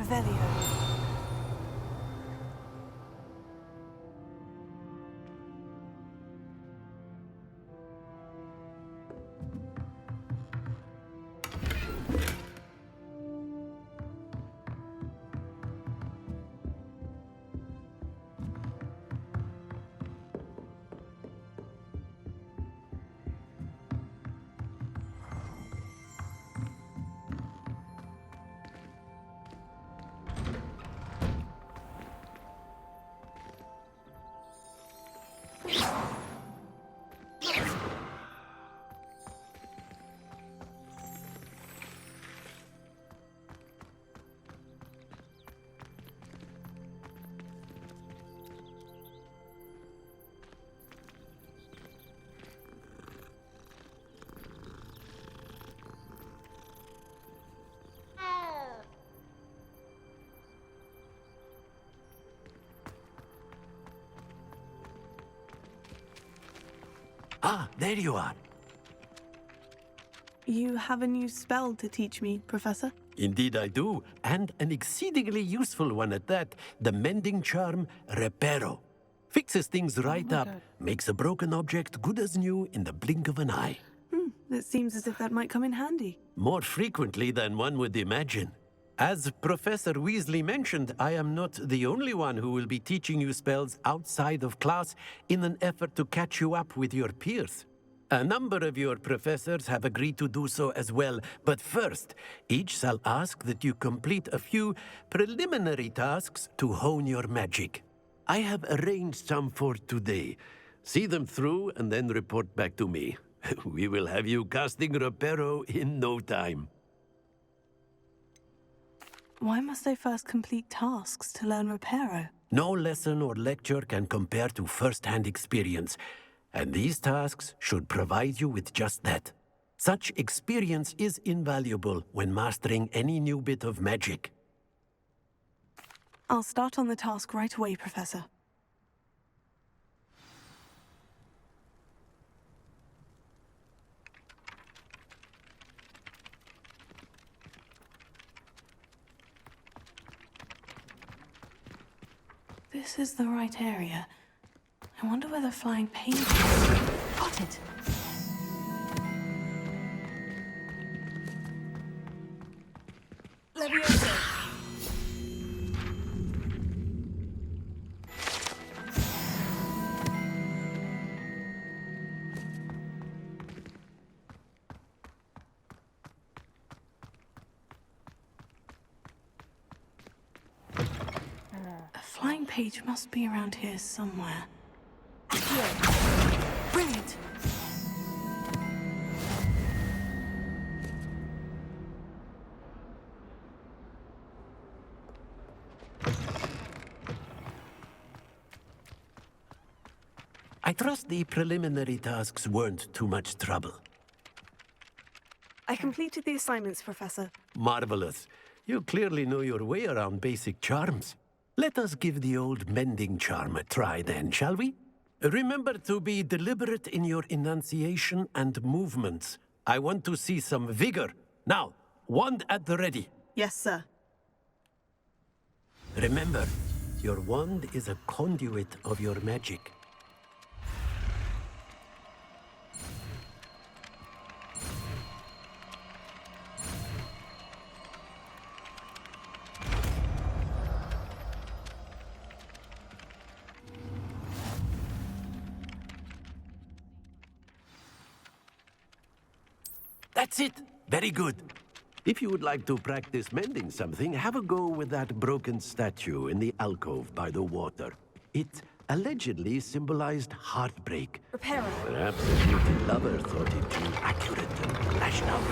Revelio. Ah, there you are. You have a new spell to teach me, Professor? Indeed I do, and an exceedingly useful one at that. The mending charm, Reparo. Fixes things right up, God. makes a broken object good as new in the blink of an eye. It seems as if that might come in handy. More frequently than one would imagine. As Professor Weasley mentioned, I am not the only one who will be teaching you spells outside of class in an effort to catch you up with your peers. A number of your professors have agreed to do so as well, but first, each shall ask that you complete a few preliminary tasks to hone your magic. I have arranged some for today. See them through and then report back to me. We will have you casting Reparo in no time. Why must I first complete tasks to learn Reparo? No lesson or lecture can compare to first-hand experience, and these tasks should provide you with just that. Such experience is invaluable when mastering any new bit of magic. I'll start on the task right away, Professor. This is the right area. I wonder where the flying page is. Got it! Levioso! A flying page must be around here somewhere. Accio! Brilliant! I trust the preliminary tasks weren't too much trouble. I completed the assignments, Professor. Marvelous. You clearly know your way around basic charms. Let us give the old mending charm a try then, shall we? Remember to be deliberate in your enunciation and movements. I want to see some vigor. Now, wand at the ready. Yes, sir. Remember, your wand is a conduit of your magic. That's it. Very good. If you would like to practice mending something, have a go with that broken statue in the alcove by the water. It allegedly symbolized heartbreak. Reparo. Perhaps the beauty lover thought it too accurate and lashed out.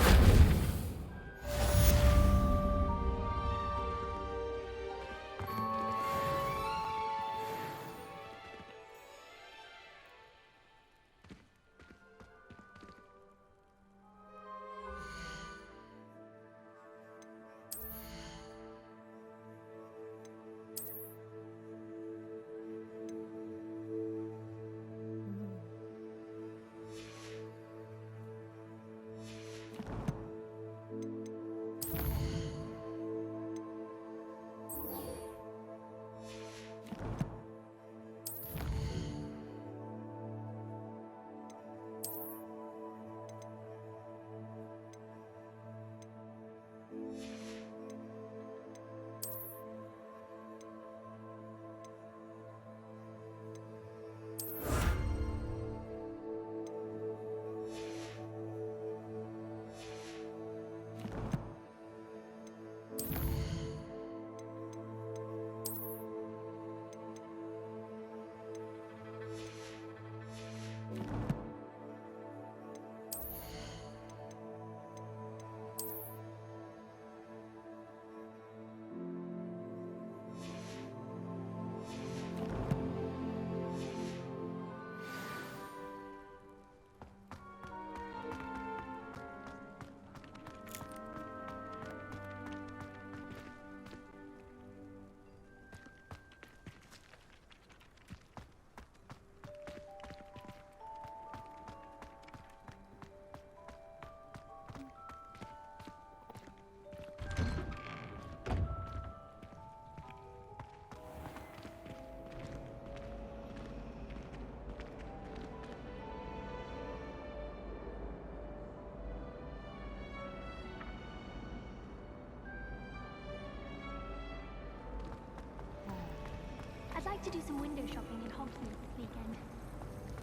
like to do some window shopping in Hogsmeade this weekend.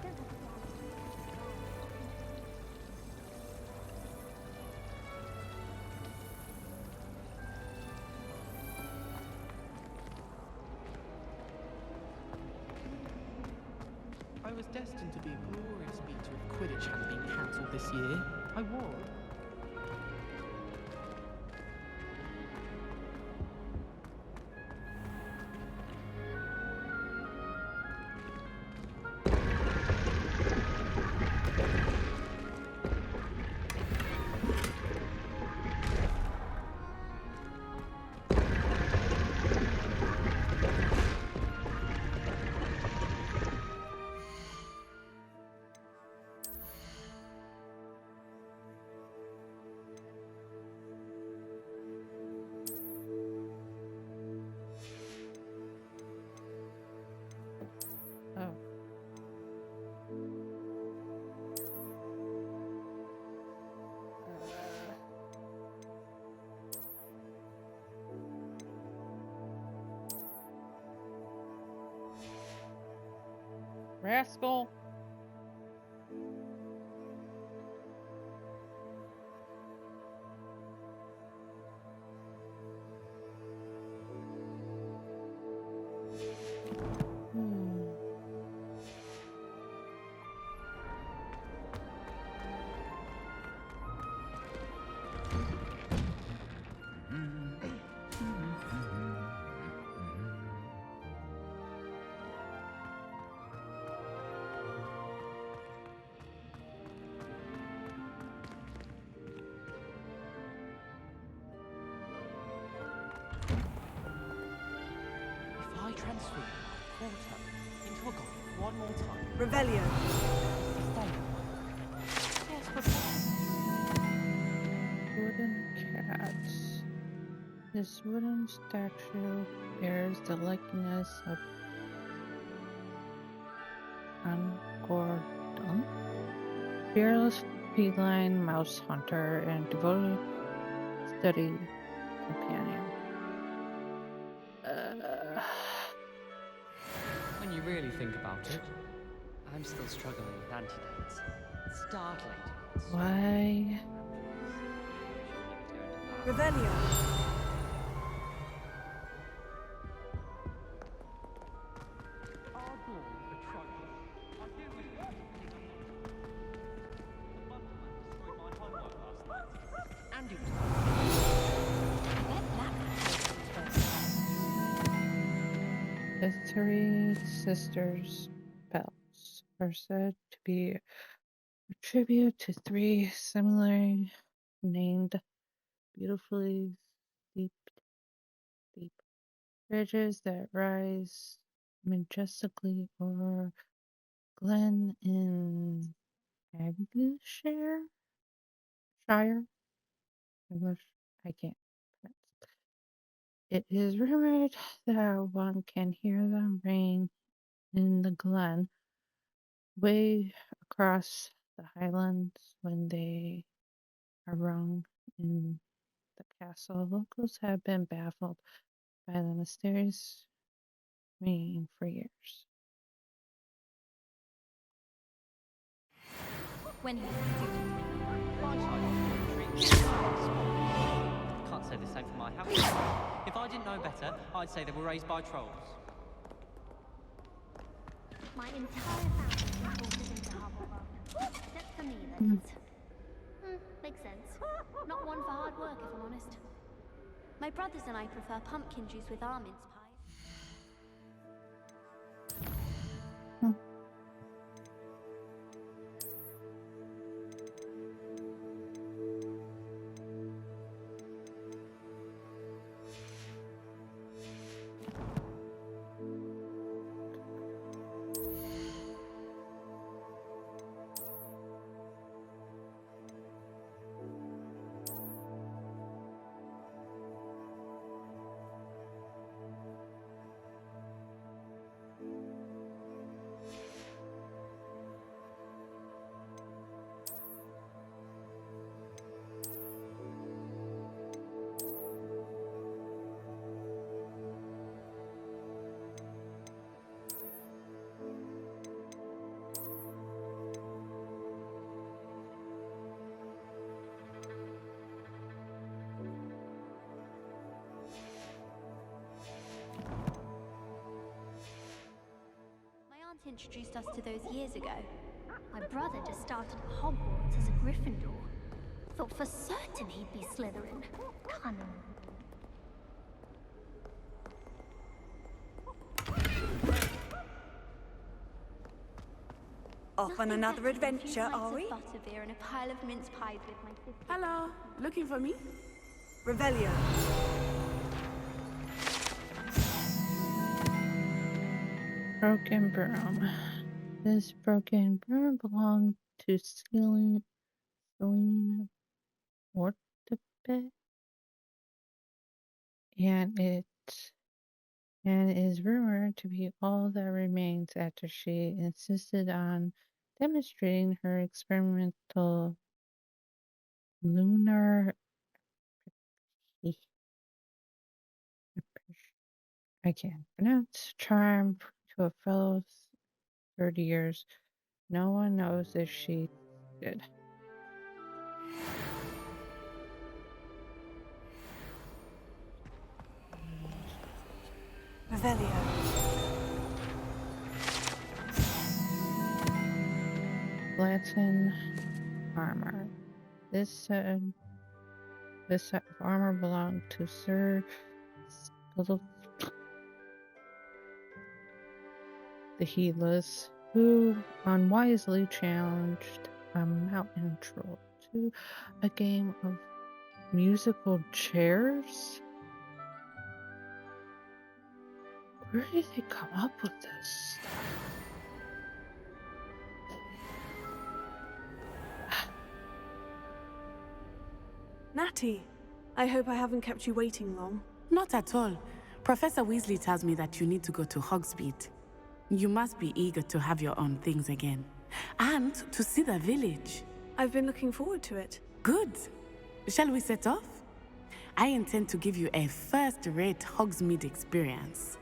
Don't have to be I was destined to be a glorious feature if Quidditch hadn't been cancelled this year. I was. Oh. Rascal. If I transfer my quarter into a goblet one more time, Revelio. Wooden cats. This wooden statue bears the likeness of Angordon, fearless feline mouse hunter and devoted study companion. When you really think about it, I'm still struggling with antidotes. Startling. Why? Revelio. The three sisters' bells are said to be a tribute to three similarly named, beautifully steep ridges that rise majestically over Glen in Shire. English, I can't pronounce. It is rumored that one can hear them ring in the glen way across the highlands when they are rung in the castle. Locals have been baffled by the mysterious ringing for years. when he Can't say the same for my house. If I didn't know better, I'd say they were raised by trolls. My entire family reported into Hufflepuff. Except for me, that is. Makes sense. Not one for hard work, if I'm honest. My brothers and I prefer pumpkin juice with our mince pies. introduced us to those years ago. My brother just started at Hogwarts as a Gryffindor. Thought for certain he'd be Slytherin. Cunning. Off on another adventure, are we? Butterbeer and a pile of mince pies with my sister. Hello, looking for me? Revelio. Broken broom. This broken broom belonged to Selena Ortebet, and it is rumored to be all that remains after she insisted on demonstrating her experimental lunar. I can't pronounce charm to a fellow 30 years. No one knows if she did. Revelio. Latin armor. This set of armor belonged to Sir Scuttle the Heedless, who unwisely challenged a mountain troll to a game of musical chairs. Where did they come up with this stuff? Natty, I hope I haven't kept you waiting long. Not at all. Professor Weasley tells me that you need to go to Hogsmeade. You must be eager to have your own things again. And to see the village. I've been looking forward to it. Good. Shall we set off? I intend to give you a first-rate Hogsmeade experience.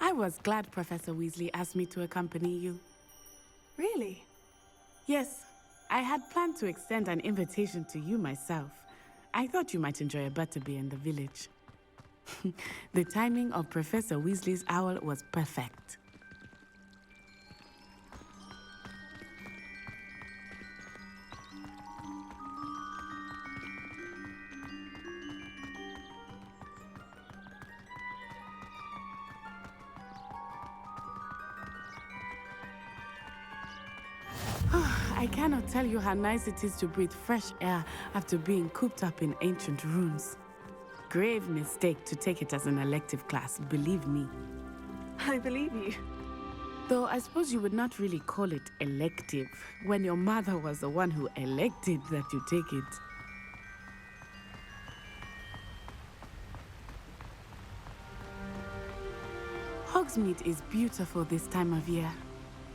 I was glad Professor Weasley asked me to accompany you. Really? Yes, I had planned to extend an invitation to you myself. I thought you might enjoy a butterbeer in the village. The timing of Professor Weasley's owl was perfect. I cannot tell you how nice it is to breathe fresh air after being cooped up in ancient rooms. Grave mistake to take it as an elective class, believe me. I believe you. Though I suppose you would not really call it elective when your mother was the one who elected that you take it. Hogsmeade is beautiful this time of year.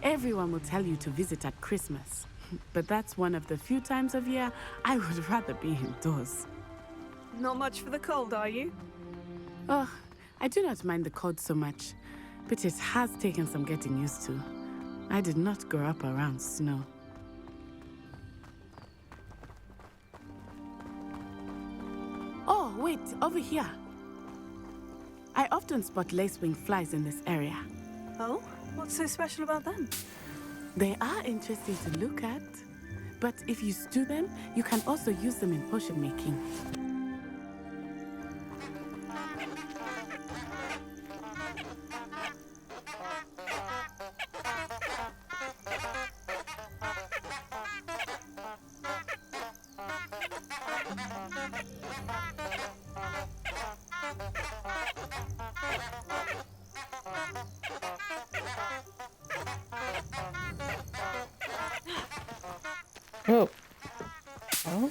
Everyone will tell you to visit at Christmas, but that's one of the few times of year I would rather be indoors. Not much for the cold, are you? Oh, I do not mind the cold so much, but it has taken some getting used to. I did not grow up around snow. Oh, wait, over here. I often spot lacewing flies in this area. Oh? What's so special about them? They are interesting to look at, but if you stew them, you can also use them in potion making. Whoa. Oh?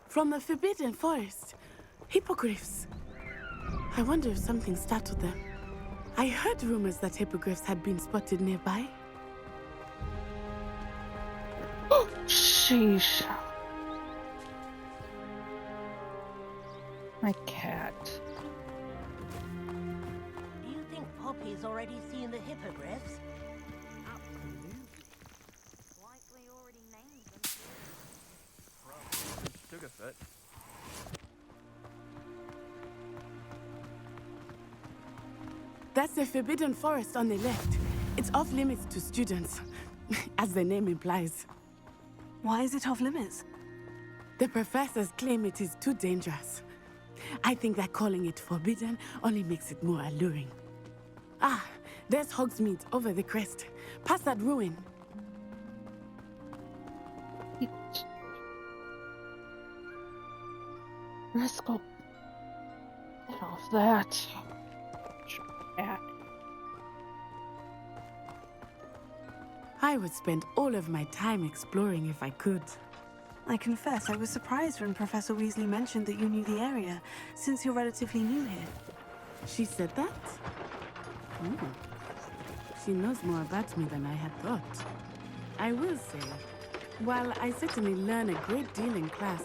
From the Forbidden Forest. Hippogriffs. I wonder if something startled them. I heard rumors that hippogriffs had been spotted nearby. Sheesh. My cat. Do you think Poppy's already seen the hippogriffs? Absolutely. Likely already named them. Sugarfoot. That's the Forbidden Forest on the left. It's off limits to students, as the name implies. Why is it off limits? The professors claim it is too dangerous. I think that calling it forbidden only makes it more alluring. Ah, there's Hogsmeade over the crest, past that ruin. Let's go. Get off that. Cat. I would spend all of my time exploring if I could. I confess I was surprised when Professor Weasley mentioned that you knew the area, since you're relatively new here. She said that? She knows more about me than I had thought. I will say, while I certainly learn a great deal in class,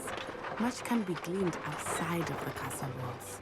much can be gleaned outside of the castle walls.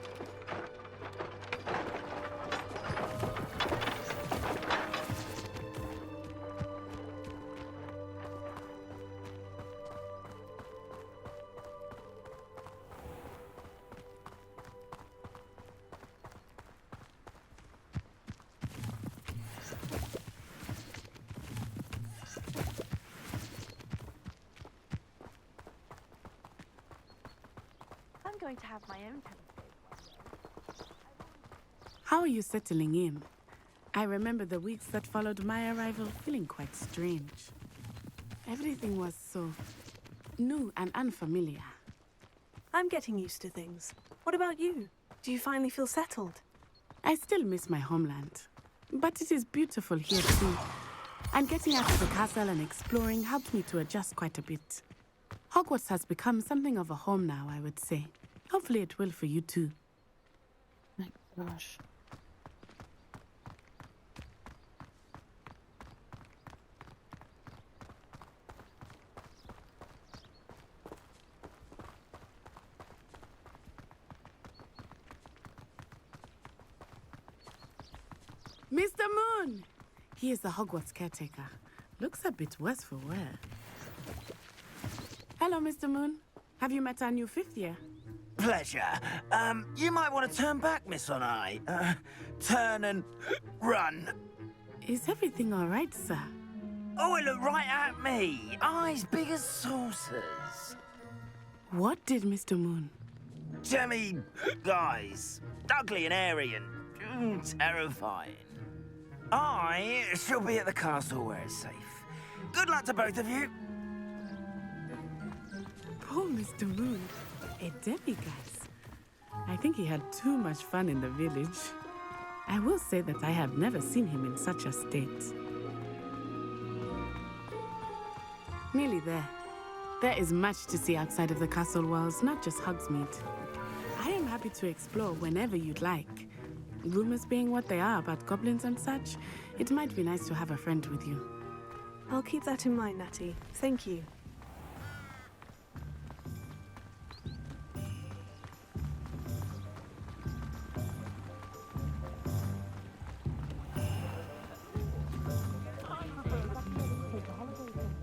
I'm going to have my own telescope. How are you settling in? I remember the weeks that followed my arrival feeling quite strange. Everything was so new and unfamiliar. I'm getting used to things. What about you? Do you finally feel settled? I still miss my homeland, but it is beautiful here too. And getting out of the castle and exploring helped me to adjust quite a bit. Hogwarts has become something of a home now, I would say. Hopefully it will for you too. My gosh. Mr. Moon! He is the Hogwarts caretaker. Looks a bit worse for wear. Hello, Mr. Moon. Have you met our new fifth year? Pleasure. You might want to turn back, Miss Onai. Turn and run. Is everything all right, sir? Oh, it looked right at me. Eyes big as saucers. What did Mr. Moon? Jemmy guys. Ugly and airy and terrifying. I shall be at the castle where it's safe. Good luck to both of you. Poor Mr. Moon. A demiguise. I think he had too much fun in the village. I will say that I have never seen him in such a state. Nearly there. There is much to see outside of the castle walls, not just Hogsmeade. I am happy to explore whenever you'd like. Rumors being what they are about goblins and such, it might be nice to have a friend with you. I'll keep that in mind, Natty. Thank you.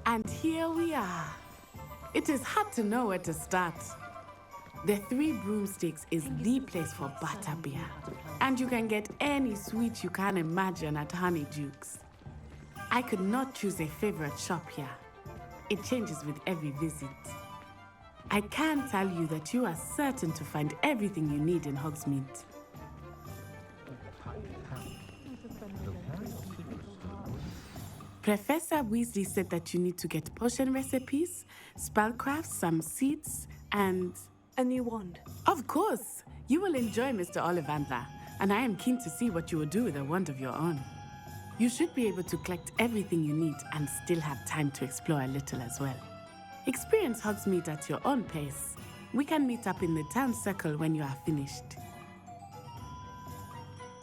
And here we are. It is hard to know where to start. The Three Broomsticks is the place for butterbeer. And you can get any sweet you can imagine at Honeydukes. I could not choose a favorite shop here. It changes with every visit. I can tell you that you are certain to find everything you need in Hogsmeade. Professor Weasley said that you need to get potion recipes, spellcrafts, some seeds, and... A new wand. Of course! You will enjoy Mr. Ollivander, and I am keen to see what you will do with a wand of your own. You should be able to collect everything you need and still have time to explore a little as well. Experience Hogsmeade at your own pace. We can meet up in the town circle when you are finished.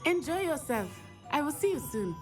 Enjoy yourself. I will see you soon.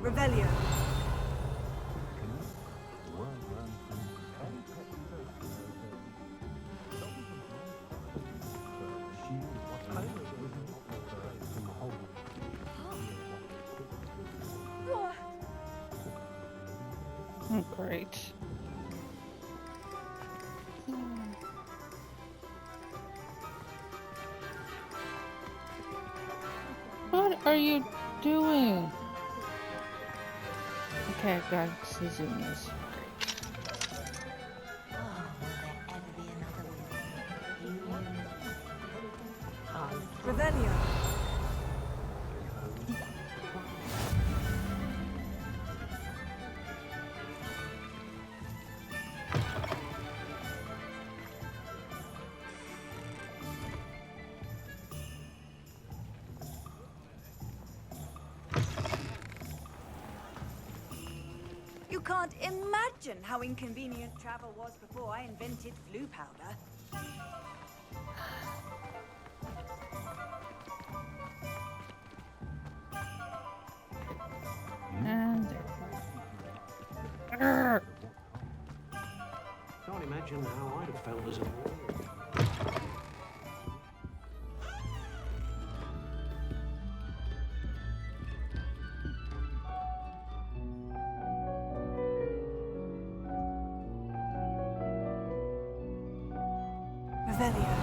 Revelio. Oh, great. What are you doing? Okay, I've got Suzumi's. Revelio. You can't imagine how inconvenient travel was before I invented flu powder. And Can't imagine how I'd have felt as a boy. Revelio.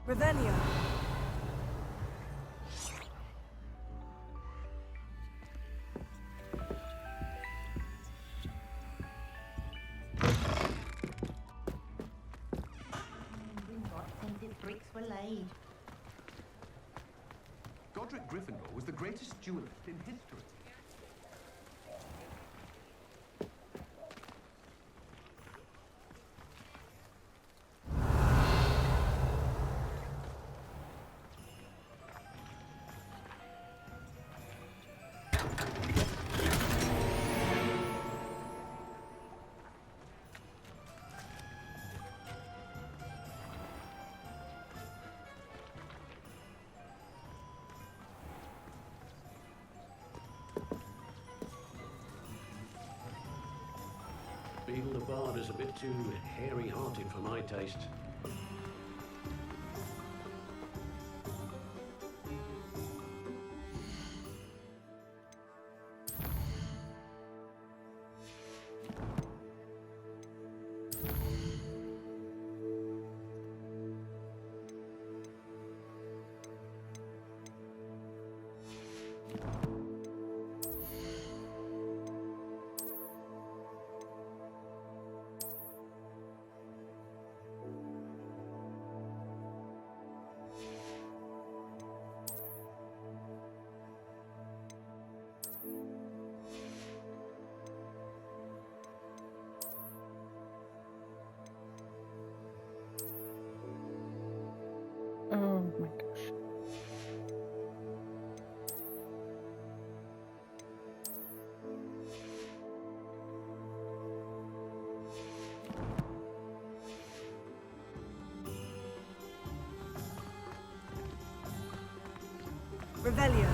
Revelio. Authentic bricks were laid. Godric Gryffindor was the greatest duelist in history. Beetle the Bard is a bit too hairy-hearted for my taste. Oh my gosh. Revelio.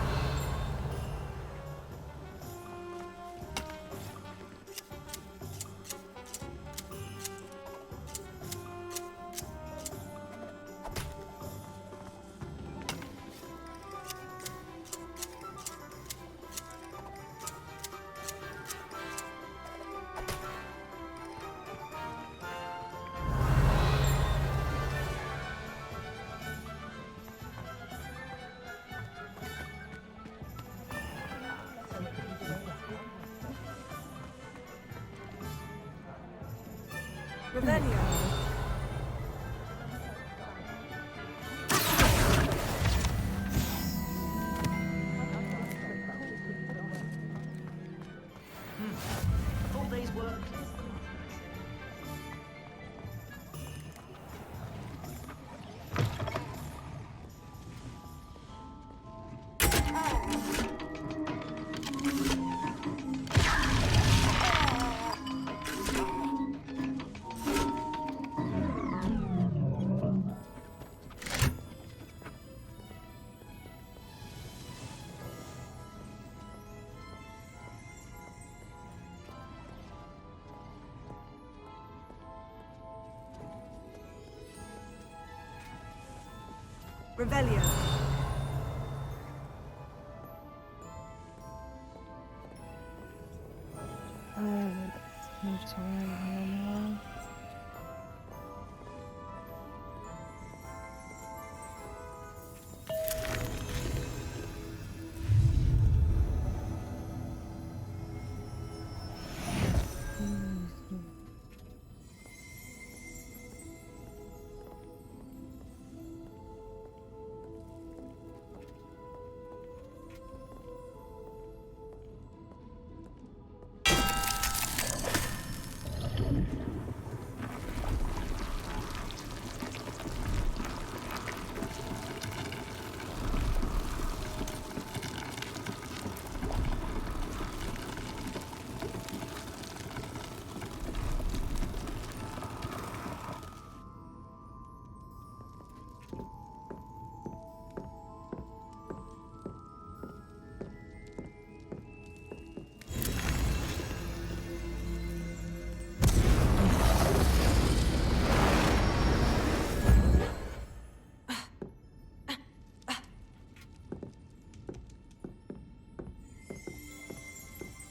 Revelio. A full day's work. Revelio. Move to one.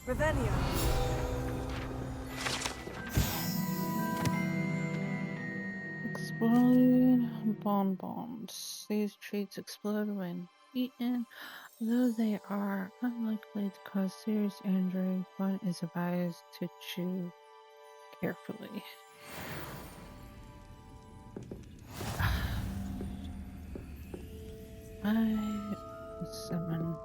Revelio. Exploding bonbons. These treats explode when eaten. Though they are unlikely to cause serious injury, one is advised to chew carefully. 5, 7.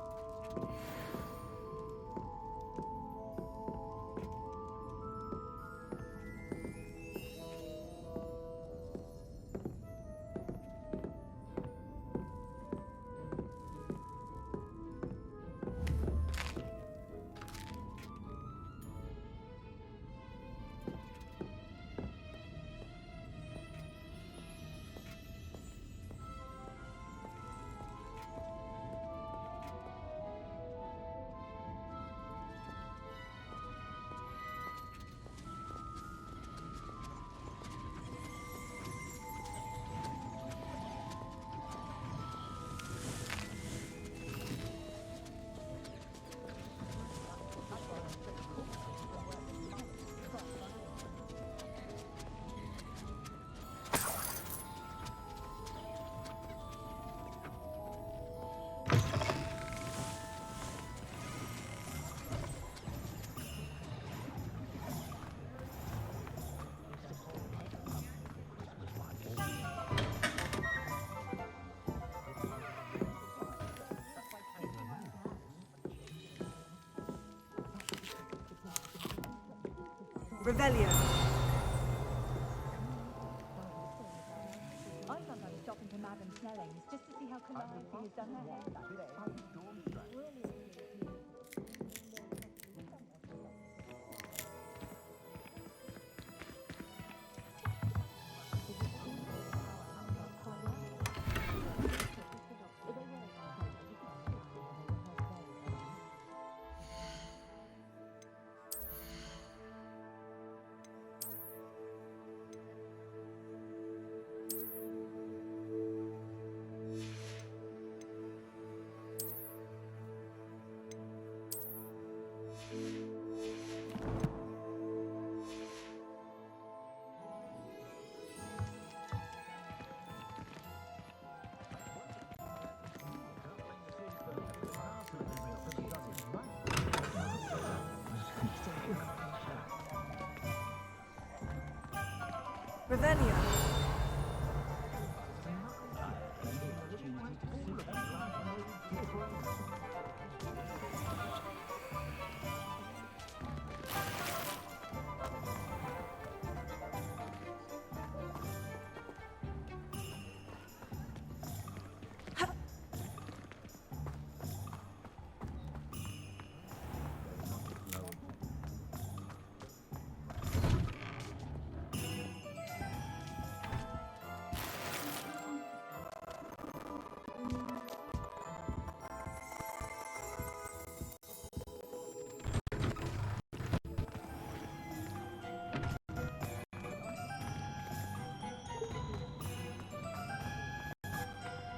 Revelio. I sometimes stop into Madame Snelling just to see how Calliope has done her hair that day. Revelio.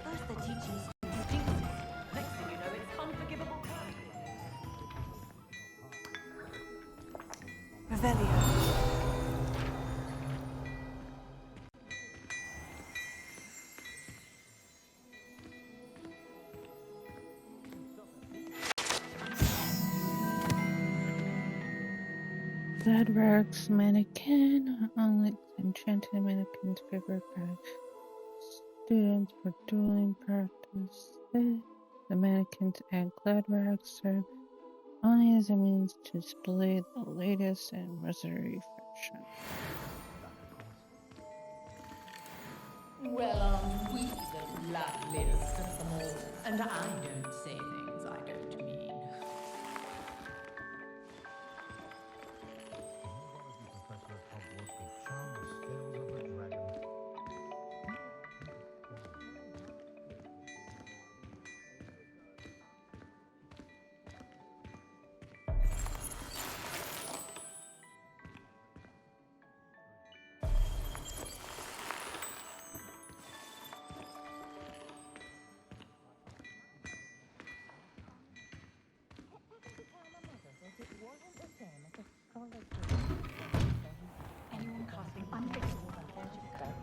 First they're teaching us to do jinxes. Next thing you know, it's unforgivable character. Revelio. Gladrock's mannequin. Only enchanted mannequins favored by students for dueling practice. The mannequins at Gladrock serve only as a means to display the latest in rosary fashion. Well, aren't we the loveliest of them all? And I don't say things I don't mean. Professor of Hogwarts could charm the scales of a dragon. Anyone casting unfixable magic spell?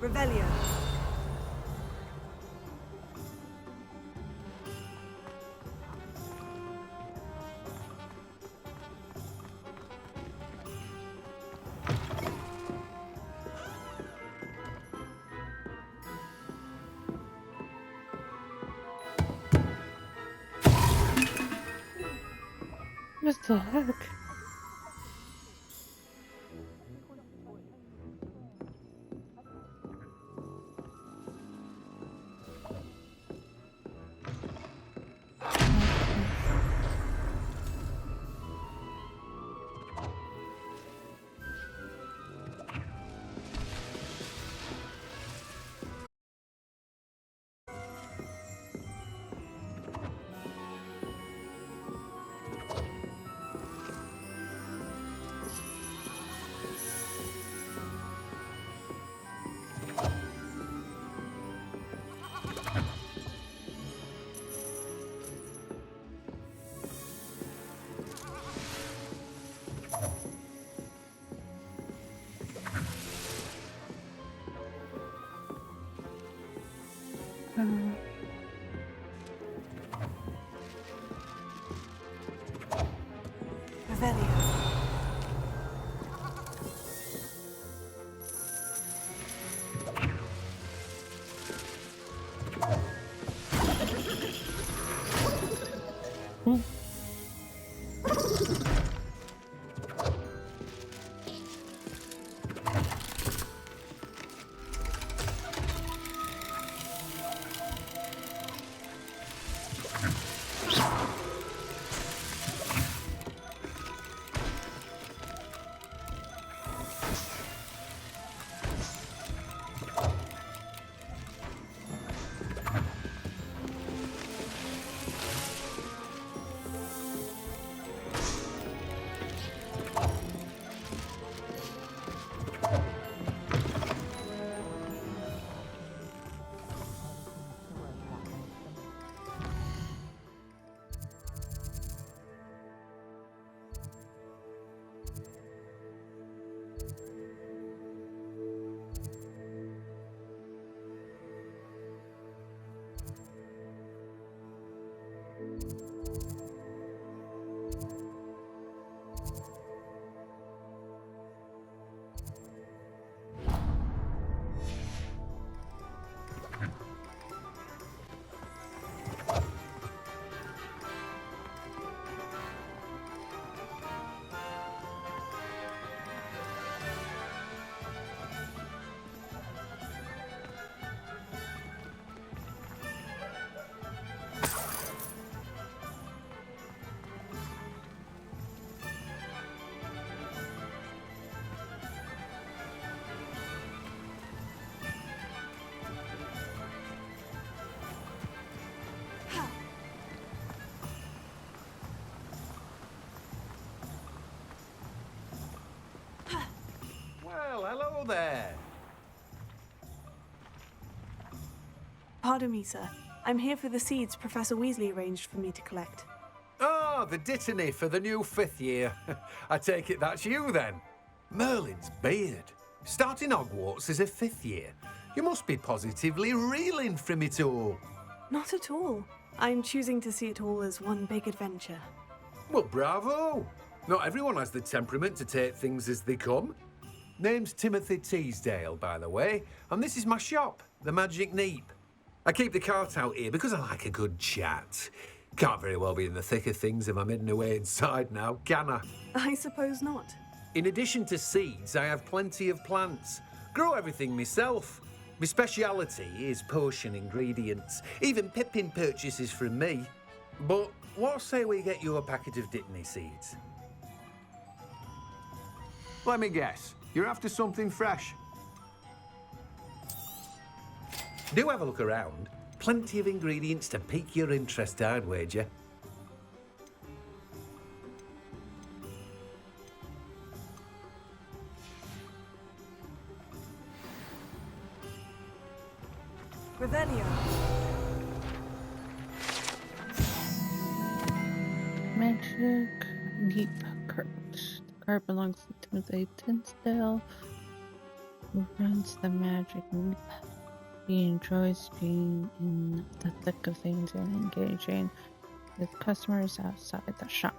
Revelio. What the heck? Revelio. Well, hello there. Pardon me, sir. I'm here for the seeds Professor Weasley arranged for me to collect. Oh, the dittany for the new 5th year. I take it that's you then. Merlin's beard. Starting Hogwarts as a 5th year. You must be positively reeling from it all. Not at all. I'm choosing to see it all as one big adventure. Well, bravo. Not everyone has the temperament to take things as they come. Name's Timothy Teasdale, by the way, and this is my shop, the Magic Neep. I keep the cart out here because I like a good chat. Can't very well be in the thick of things if I'm hidden away inside now, can I? I suppose not. In addition to seeds, I have plenty of plants. Grow everything myself. My speciality is potion ingredients. Even Pippin purchases from me. But what say we get you a packet of Dittany seeds? Let me guess. You're after something fresh. Do have a look around. Plenty of ingredients to pique your interest, I'd wager. Revelio. Magic Neep cart. The cart belongs to Timothy Tinsdale, who runs the Magic Neep. He enjoys being in the thick of things and engaging with customers outside the shop.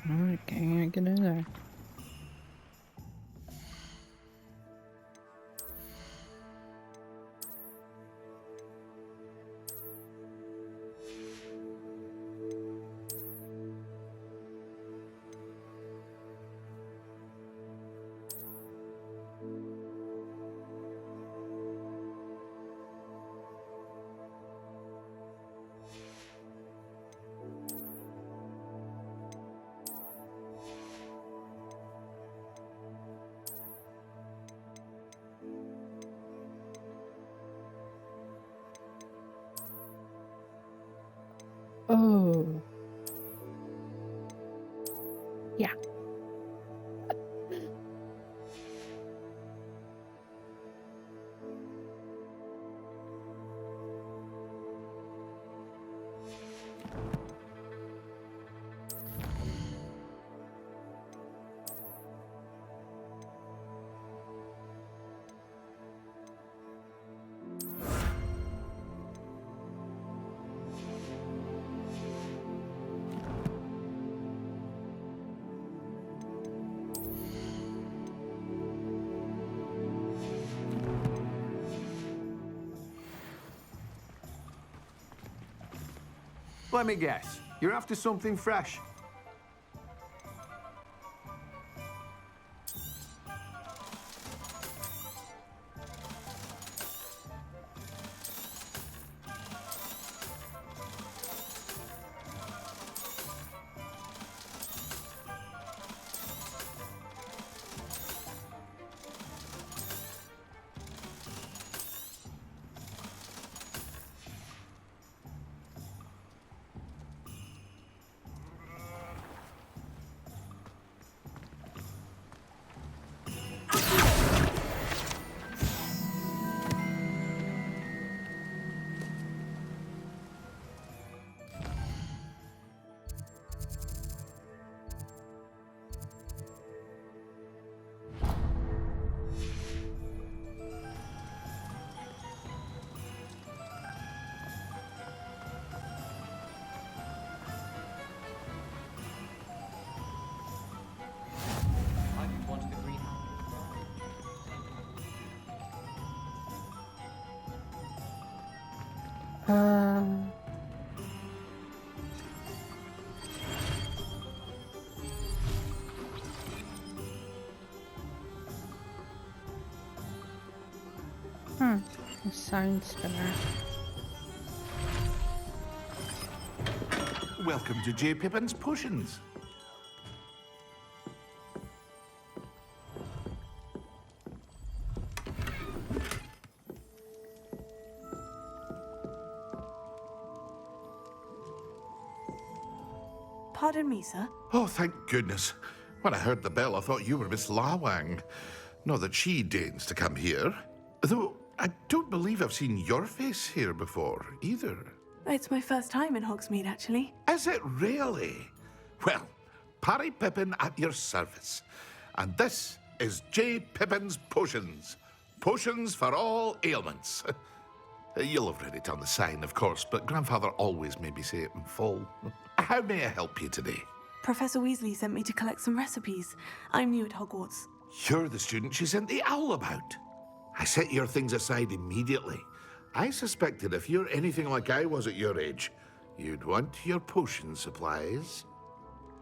No, I can't get in there. Oh. Yeah. Let me guess. You're after something fresh. A sound spinner. Welcome to J. Pippin's Potions. Pardon me, sir. Oh, thank goodness. When I heard the bell, I thought you were Miss Lawang. Not that she deigns to come here. Though I don't believe I've seen your face here before, either. It's my first time in Hogsmeade, actually. Is it really? Well, Parry Pippin at your service. And this is J. Pippin's Potions. Potions for all ailments. You'll have read it on the sign, of course, but Grandfather always made me say it in full. How may I help you today? Professor Weasley sent me to collect some recipes. I'm new at Hogwarts. You're the student she sent the owl about. I set your things aside immediately. I suspected if you're anything like I was at your age, you'd want your potion supplies.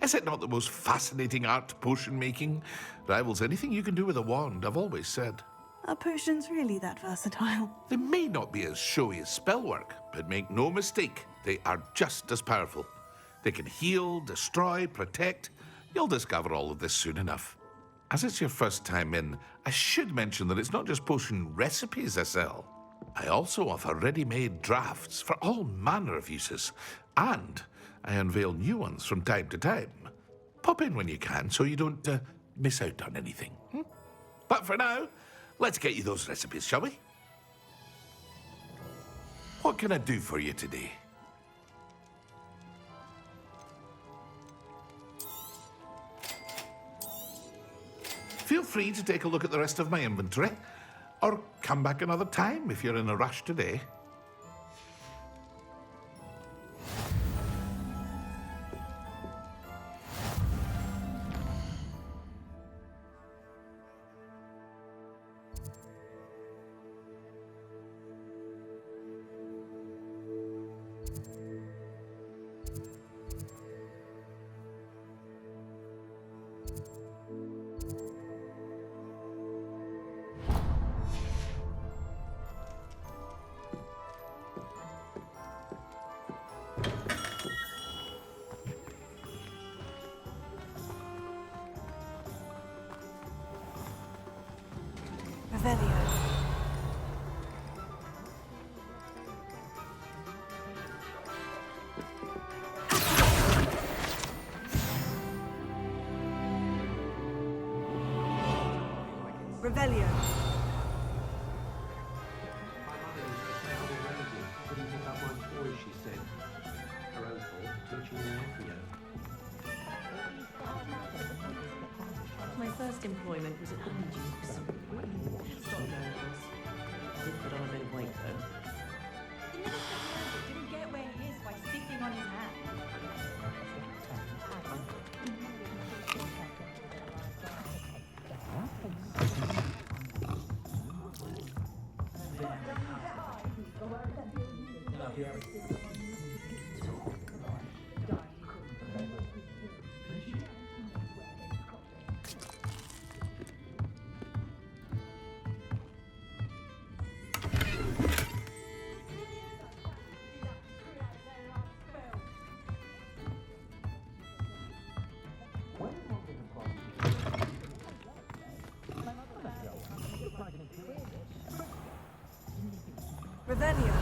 Is it not the most fascinating art, potion making? Rivals anything you can do with a wand, I've always said. Are potions really that versatile? They may not be as showy as spellwork, but make no mistake, they are just as powerful. They can heal, destroy, protect. You'll discover all of this soon enough. As it's your first time in, I should mention that it's not just potion recipes I sell. I also offer ready-made drafts for all manner of uses, and I unveil new ones from time to time. Pop in when you can so you don't miss out on anything. But for now, let's get you those recipes, shall we? What can I do for you today? Feel free to take a look at the rest of my inventory, or come back another time if you're in a rush today. Revelio. Revelio. Couldn't pick up my toy, she said. Her own fault, teaching me Accio. My first employment was at the Duke's. Stop nervous. Did put on a bit of weight though. He never said didn't get where he is by sitting on his hand. Revelio.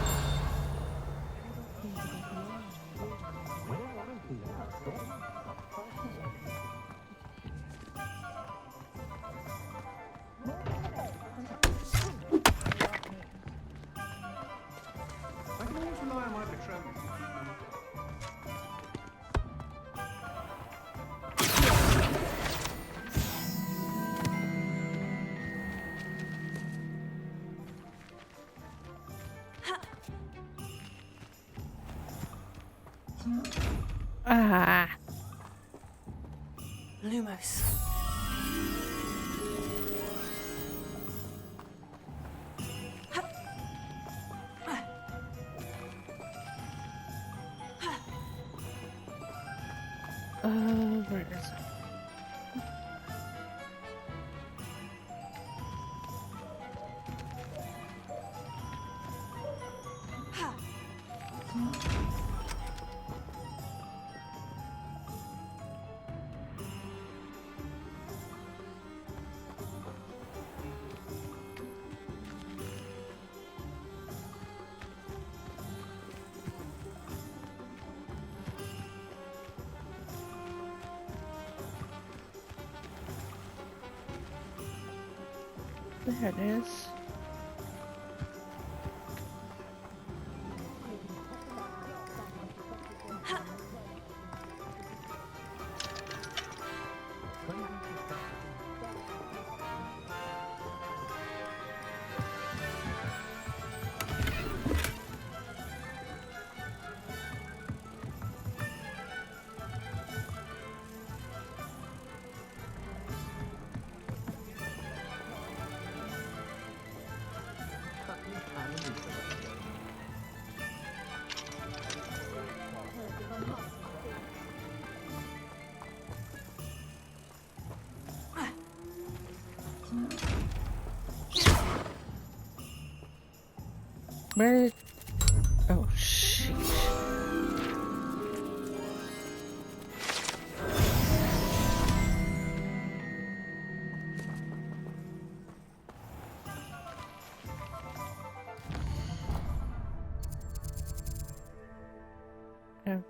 I can always rely on my betrothed. Ah. Lumos. There it is. Where? Oh, sheesh. Oh.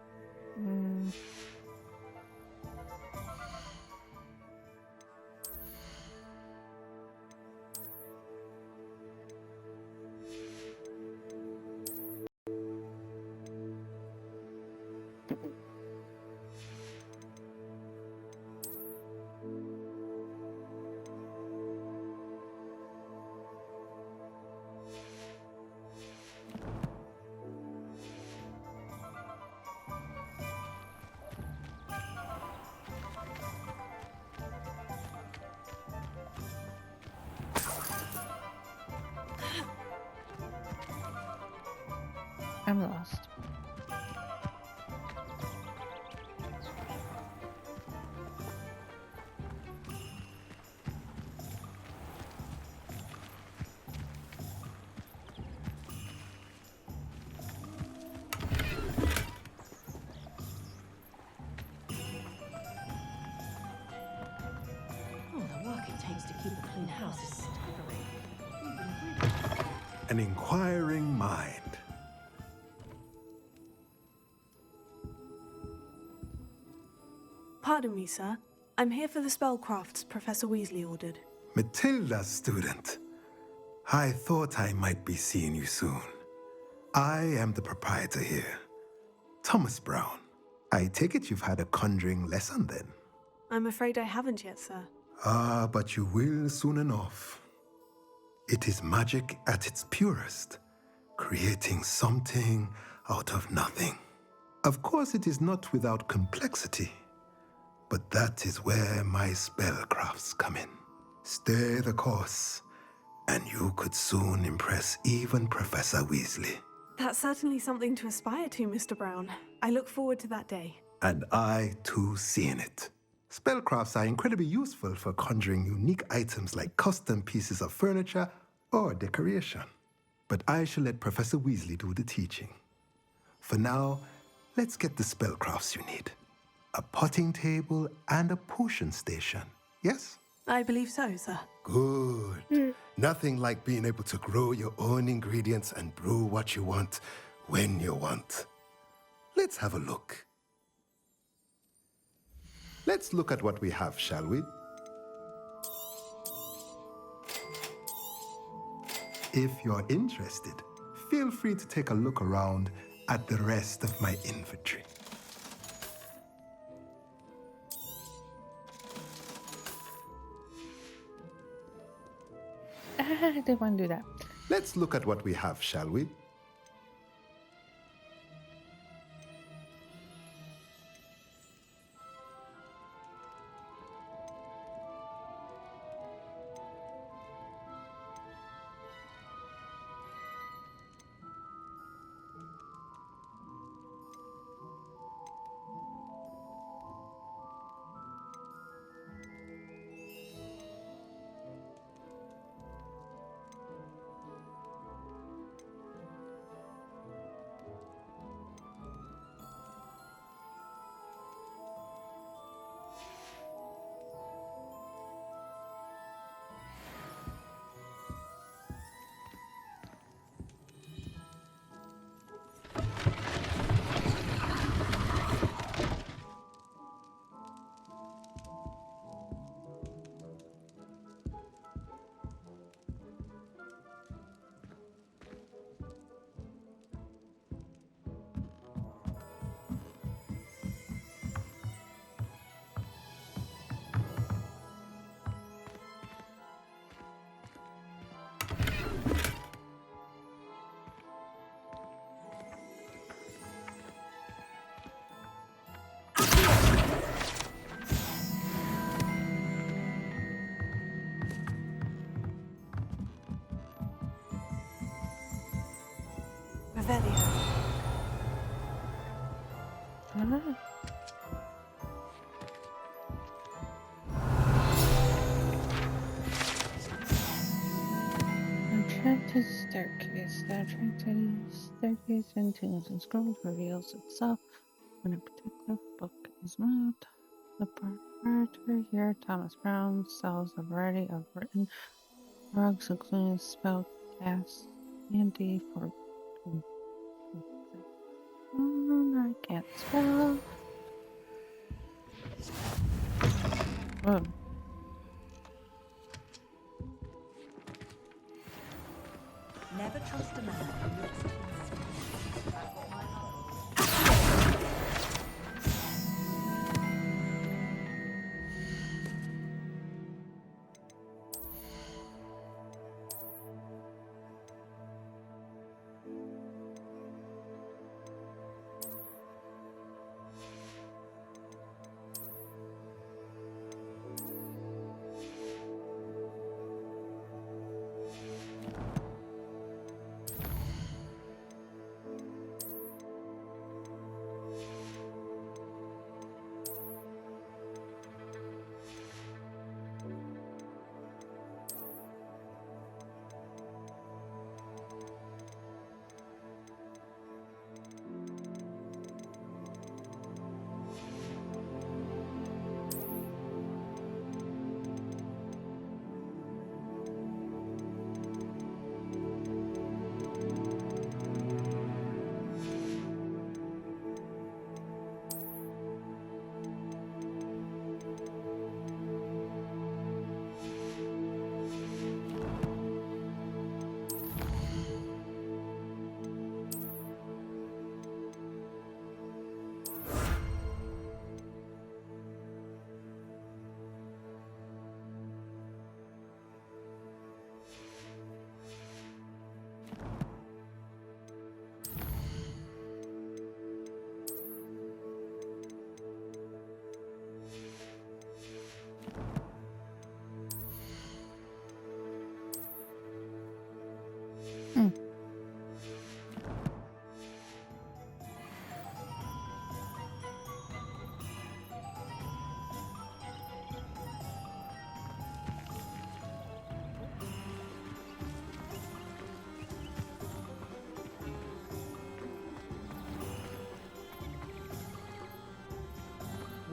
I'm lost. Oh, the work it takes to keep a clean house is staggering. An inquiring mind. Pardon me, sir. I'm here for the spellcrafts Professor Weasley ordered. Matilda's student. I thought I might be seeing you soon. I am the proprietor here, Thomas Brown. I take it you've had a conjuring lesson then? I'm afraid I haven't yet, sir. Ah, but you will soon enough. It is magic at its purest, creating something out of nothing. Of course, it is not without complexity, but that is where my spellcrafts come in. Stay the course, and you could soon impress even Professor Weasley. That's certainly something to aspire to, Mr. Brown. I look forward to that day. And I, too, seeing it. Spellcrafts are incredibly useful for conjuring unique items like custom pieces of furniture or decoration. But I shall let Professor Weasley do the teaching. For now, let's get the spellcrafts you need. A potting table and a potion station, yes? I believe so, sir. Good. Nothing like being able to grow your own ingredients and brew what you want when you want. Let's have a look. Let's look at what we have, shall we? If you're interested, feel free to take a look around at the rest of my inventory. I didn't want to do that. Let's look at what we have, shall we? Revelio. Alright. Enchanted staircase. The enchanted staircase in tombs and scrolls reveals itself when a particular book is moved. The proprietor here, Thomas Brown, sells a variety of written rugs, including spell casts, candy for. I can't spell. Whoa. Never trust a man who looks to himself.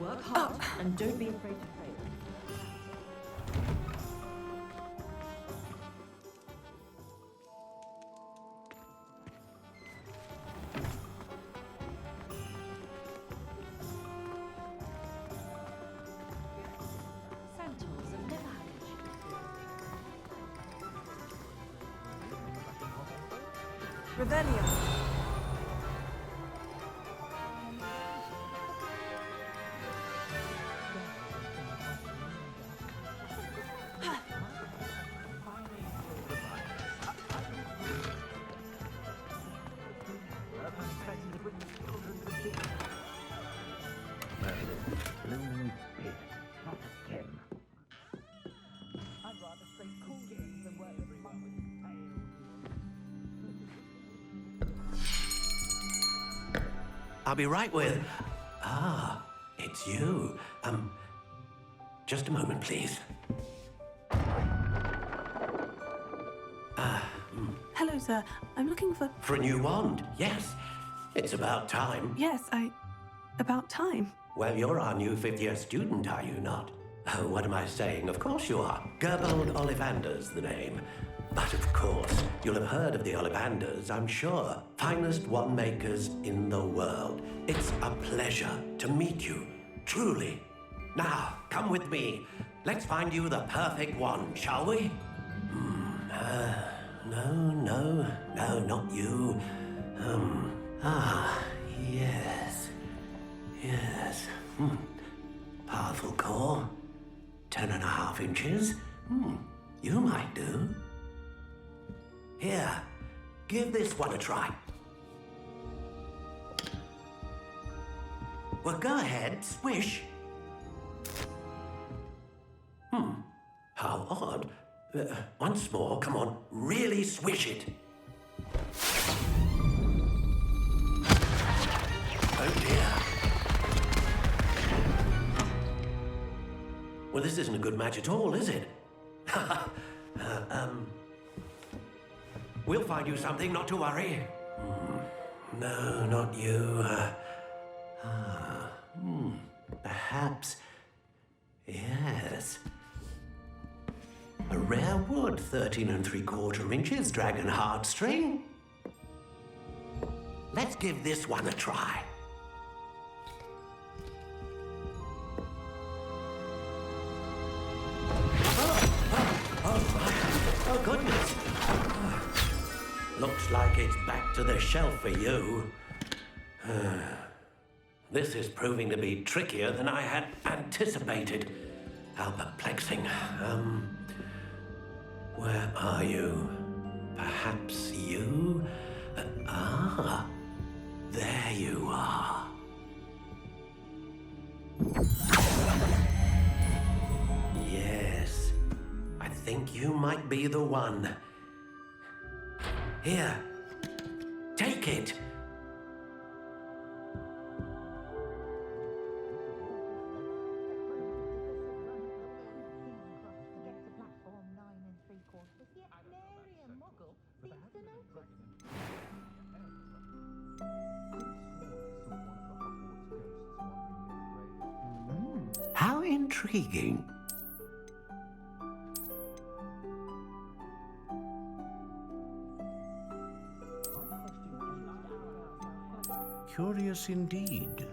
Work hard and don't be afraid to fail. Centaurs have never had an issue. Revelio. I'll be right with... Ah, it's you. Just a moment, please. Hello, sir. I'm looking for... For a new wand, yes. It's about time. Yes, about time. Well, you're our new fifth-year student, are you not? Oh, what am I saying? Of course you are. Gerbold Ollivander's the name. But of course, you'll have heard of the Ollivanders, I'm sure. Finest wand makers in the world. It's a pleasure to meet you, truly. Now, come with me. Let's find you the perfect wand, shall we? No, not you. Yes. Powerful core. 10.5 inches. You might do. Here, give this one a try. Well, go ahead, swish. How odd. Once more, come on, really swish it. Oh dear. Well, this isn't a good match at all, is it? We'll find you something, not to worry. No, not you. Perhaps. Yes. A rare wood, 13 3/4 inches, dragon heartstring. Let's give this one a try. Oh, goodness. Looks like it's back to the shelf for you. This is proving to be trickier than I had anticipated. How perplexing. Where are you? Perhaps you? There you are. Yes, I think you might be the one. Here, take it. How intriguing. Curious indeed.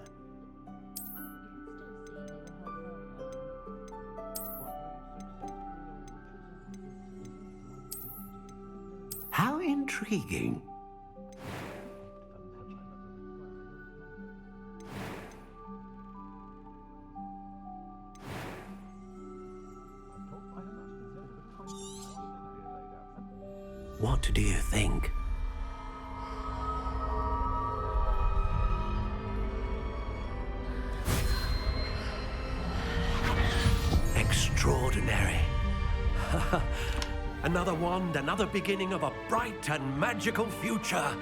How intriguing. What do you think? Extraordinary. Another wand, another beginning of a bright and magical future.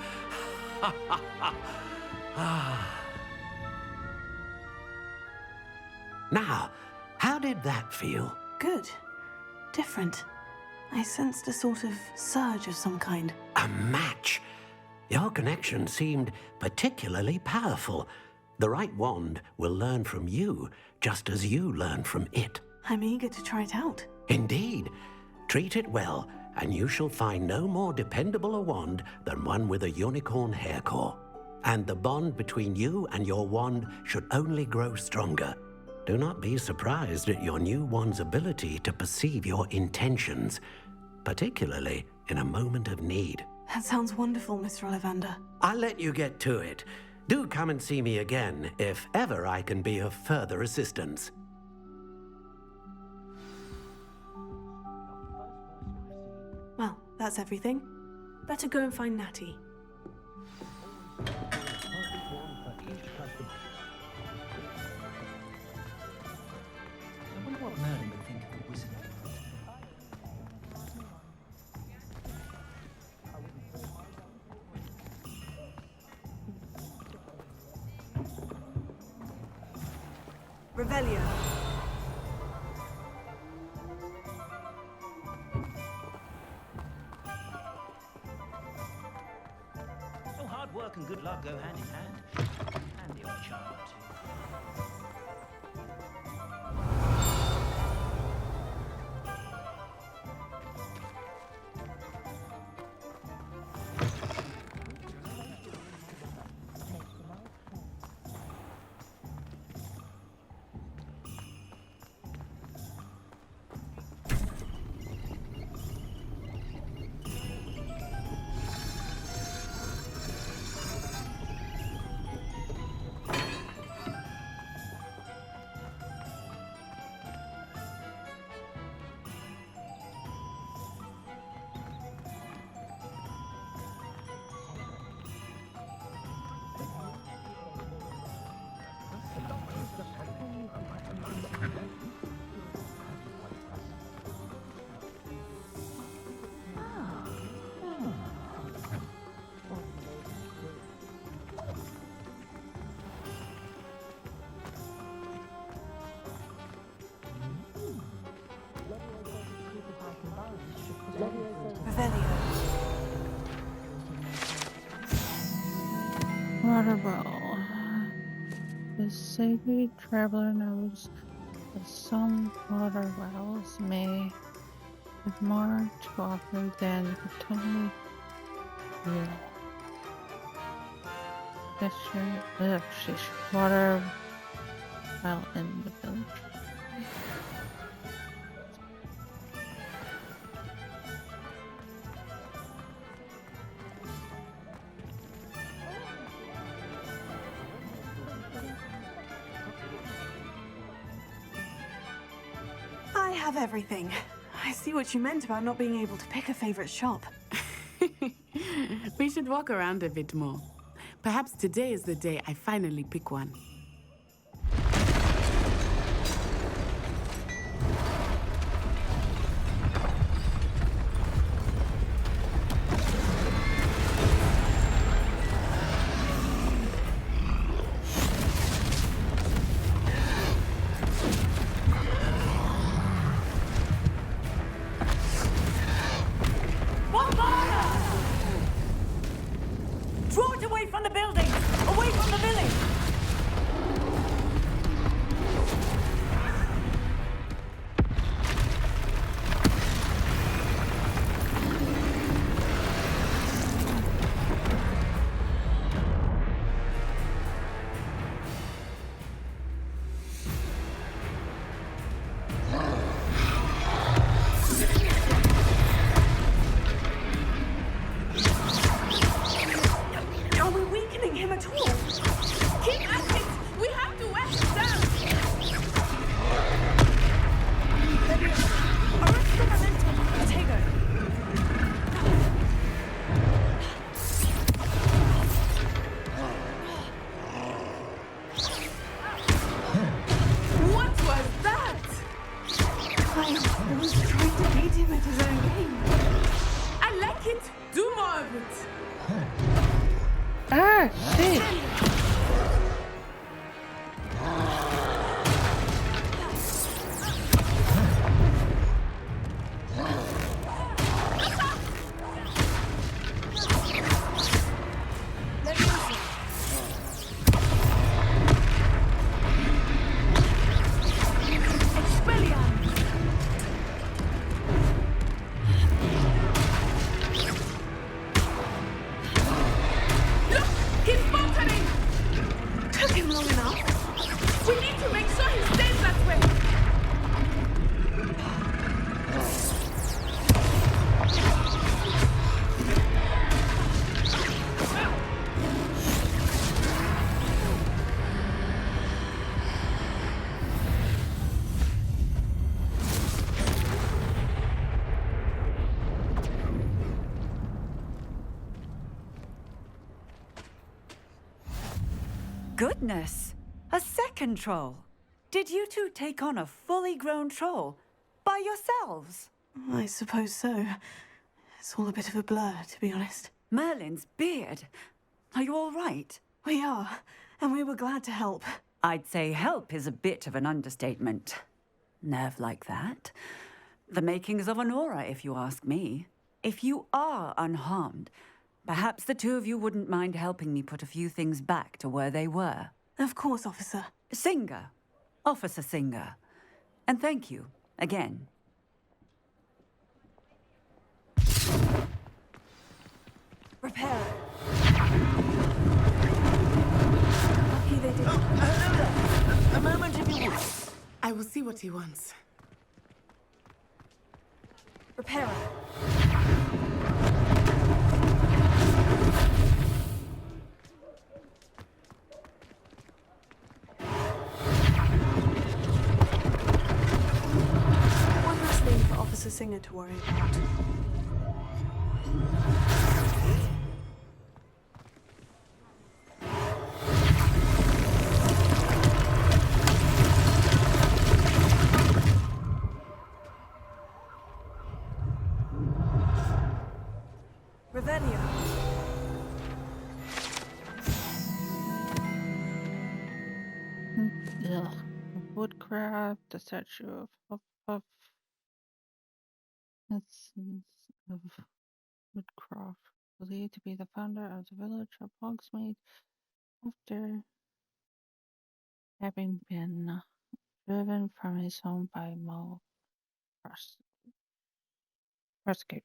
Now, how did that feel? Good. Different. I sensed a sort of surge of some kind. A match. Your connection seemed particularly powerful. The right wand will learn from you, just as you learn from it. I'm eager to try it out. Indeed. Treat it well, and you shall find no more dependable a wand than one with a unicorn hair core. And the bond between you and your wand should only grow stronger. Do not be surprised at your new wand's ability to perceive your intentions, particularly in a moment of need. That sounds wonderful, Mr. Ollivander. I'll let you get to it. Do come and see me again if ever I can be of further assistance. Well, that's everything. Better go and find Natty. I wonder what Merlin would think of the wizard. Revelio. So hard work and good luck go hand in hand. And the odd charm too. Revelio. Water bowl. The sacred traveler knows that some water wells may have more to offer than potentially real. Water well in the village. I have everything. I see what you meant about not being able to pick a favorite shop. We should walk around a bit more. Perhaps today is the day I finally pick one. Draw it away from the building! Away from the village! Are we weakening him at all? Keep at it! We have to wear him down! Arrest the momentum! Potato! What was that? I was trying to beat him at his own game. I like it! Do more of it! Ah, shit! He's faltering! Took him long enough. We need to make sure he stays that way! Goodness! A second troll! Did you two take on a fully grown troll? By yourselves? I suppose so. It's all a bit of a blur, to be honest. Merlin's beard. Are you all right? We are, and we were glad to help. I'd say help is a bit of an understatement. Nerve like that. The makings of an aura, if you ask me. If you are unharmed, perhaps the two of you wouldn't mind helping me put a few things back to where they were. Of course, officer. Singer. Officer Singer. And thank you, again. Repair. Lucky they didn't. A moment if you would. I will see what he wants. Repair. One last thing for Officer Singer to worry about. Revelio. Ugh. Woodcraft, the statue of essence of Karkaroff, believed to be the founder of the village of Hogsmeade, after having been driven from his home by persecutors.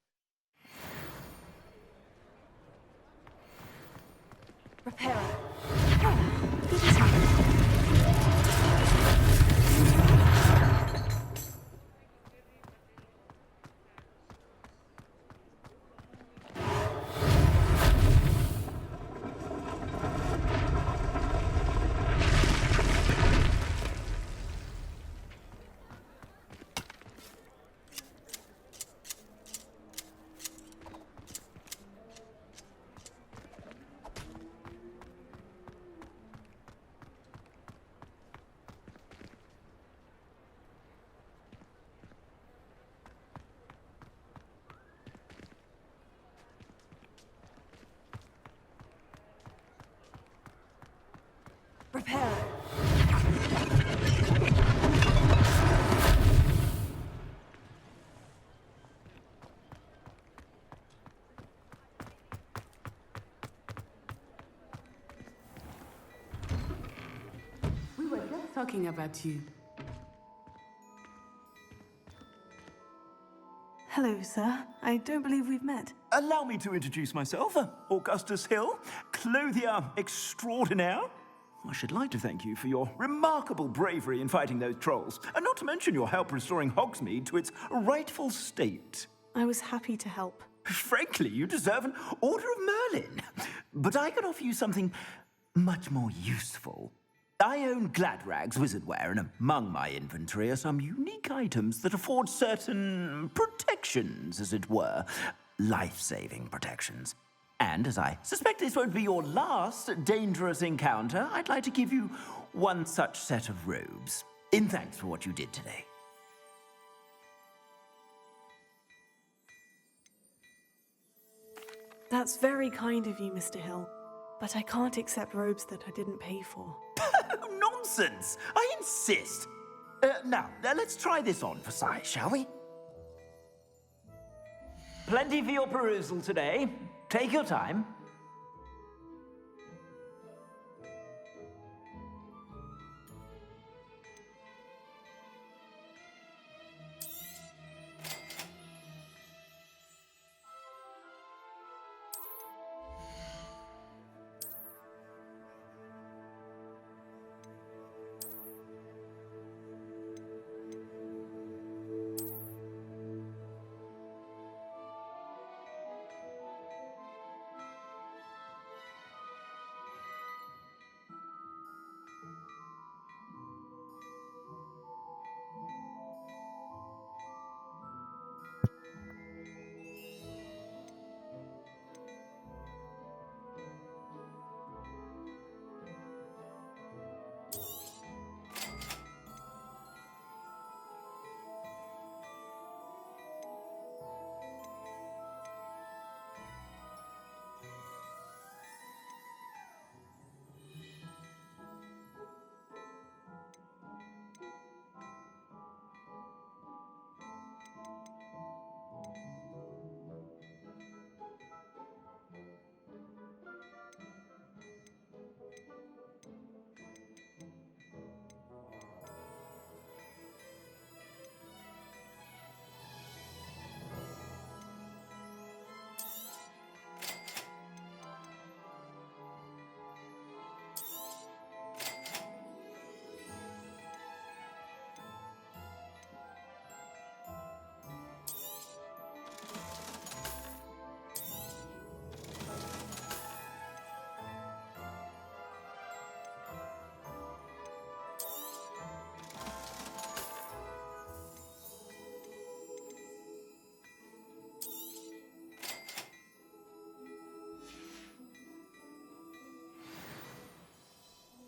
Repairer. Repairer. We were just talking about you. Hello, sir. I don't believe we've met. Allow me to introduce myself, Augustus Hill, clothier extraordinaire. I should like to thank you for your remarkable bravery in fighting those trolls, and not to mention your help restoring Hogsmeade to its rightful state. I was happy to help. Frankly, you deserve an Order of Merlin. But I can offer you something much more useful. I own Gladrag's wizardware, and among my inventory are some unique items that afford certain protections, as it were. Life-saving protections. And as I suspect this won't be your last dangerous encounter, I'd like to give you one such set of robes, in thanks for what you did today. That's very kind of you, Mr. Hill. But I can't accept robes that I didn't pay for. Nonsense! I insist. Now, let's try this on for size, shall we? Plenty for your perusal today. Take your time.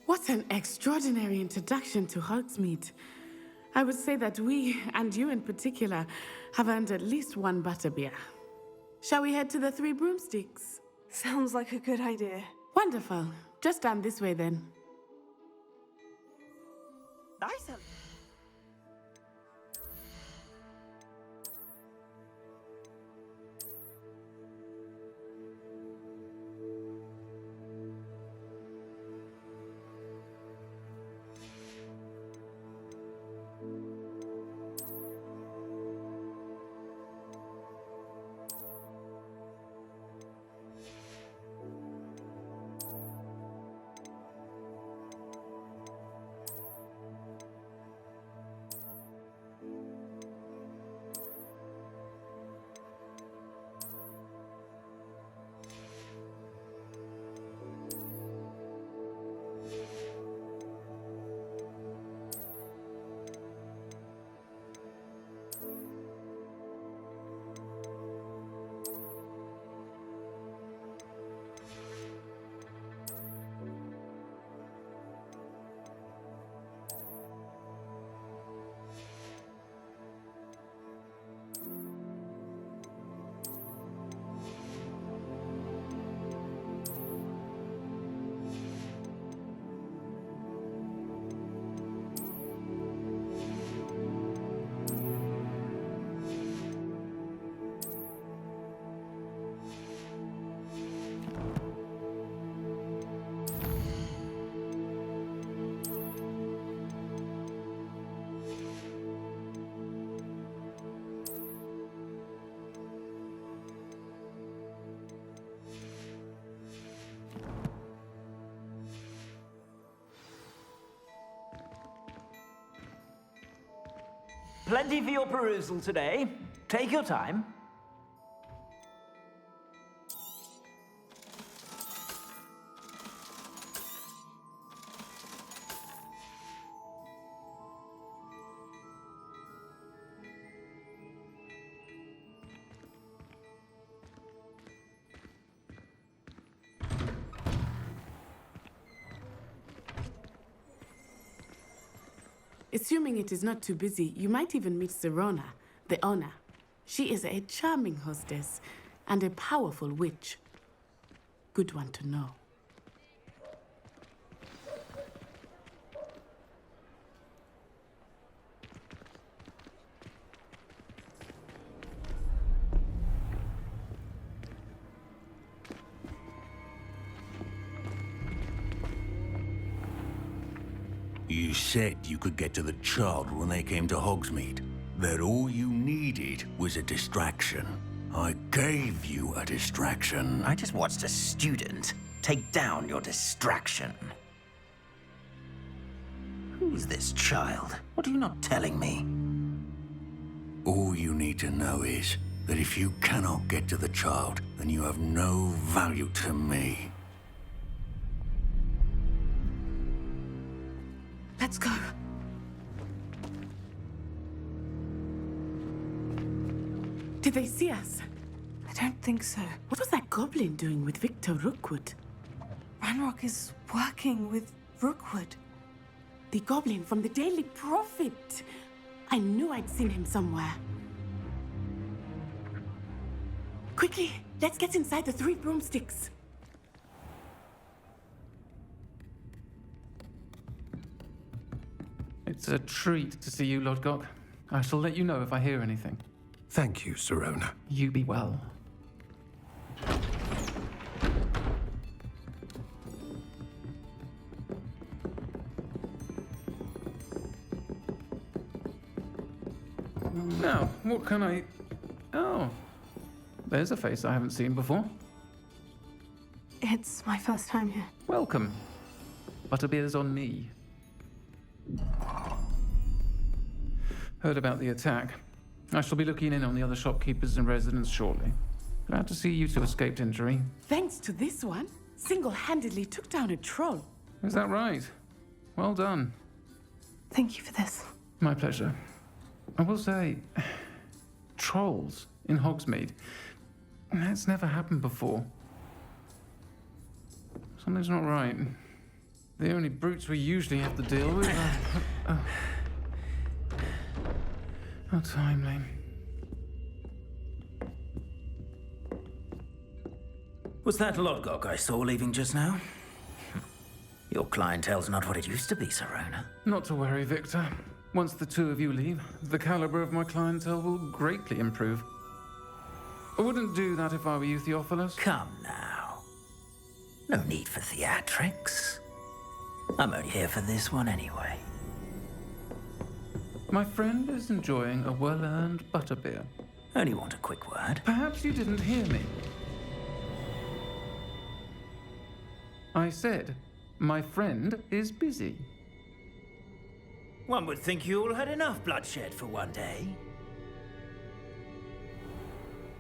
What an extraordinary introduction to Hogsmeade. I would say that we, and you in particular, have earned at least one butterbeer. Shall we head to the Three Broomsticks? Sounds like a good idea. Wonderful. Just down this way then. Nice. Plenty for your perusal today. Take your time. Assuming it is not too busy, you might even meet Serona, the owner. She is a charming hostess and a powerful witch. Good one to know. You said you could get to the child when they came to Hogsmeade. That all you needed was a distraction. I gave you a distraction. I just watched a student take down your distraction. Who's this child? What are you not telling me? All you need to know is that if you cannot get to the child, then you have no value to me. Let's go. Did they see us? I don't think so. What was that goblin doing with Victor Rookwood? Ranrock is working with Rookwood. The goblin from the Daily Prophet. I knew I'd seen him somewhere. Quickly, let's get inside the 3 broomsticks. It's a treat to see you, Lodgok. I shall let you know if I hear anything. Thank you, Serona. You be well. Now, what can I... Oh, there's a face I haven't seen before. It's my first time here. Welcome. Butterbeer's on me. Heard about the attack. I shall be looking in on the other shopkeepers and residents shortly. Glad to see you two escaped injury. Thanks to this one, single-handedly took down a troll. Is that right? Well done. Thank you for this. My pleasure. I will say, trolls in Hogsmeade. That's never happened before. Something's not right. The only brutes we usually have to deal with are... How timely. Was that Lodgok I saw leaving just now? Your clientele's not what it used to be, Serona. Not to worry, Victor. Once the two of you leave, the caliber of my clientele will greatly improve. I wouldn't do that if I were you, Theophilus. Come now. No need for theatrics. I'm only here for this one anyway. My friend is enjoying a well-earned butterbeer. Only want a quick word. Perhaps you didn't hear me. I said, my friend is busy. One would think you all had enough bloodshed for one day.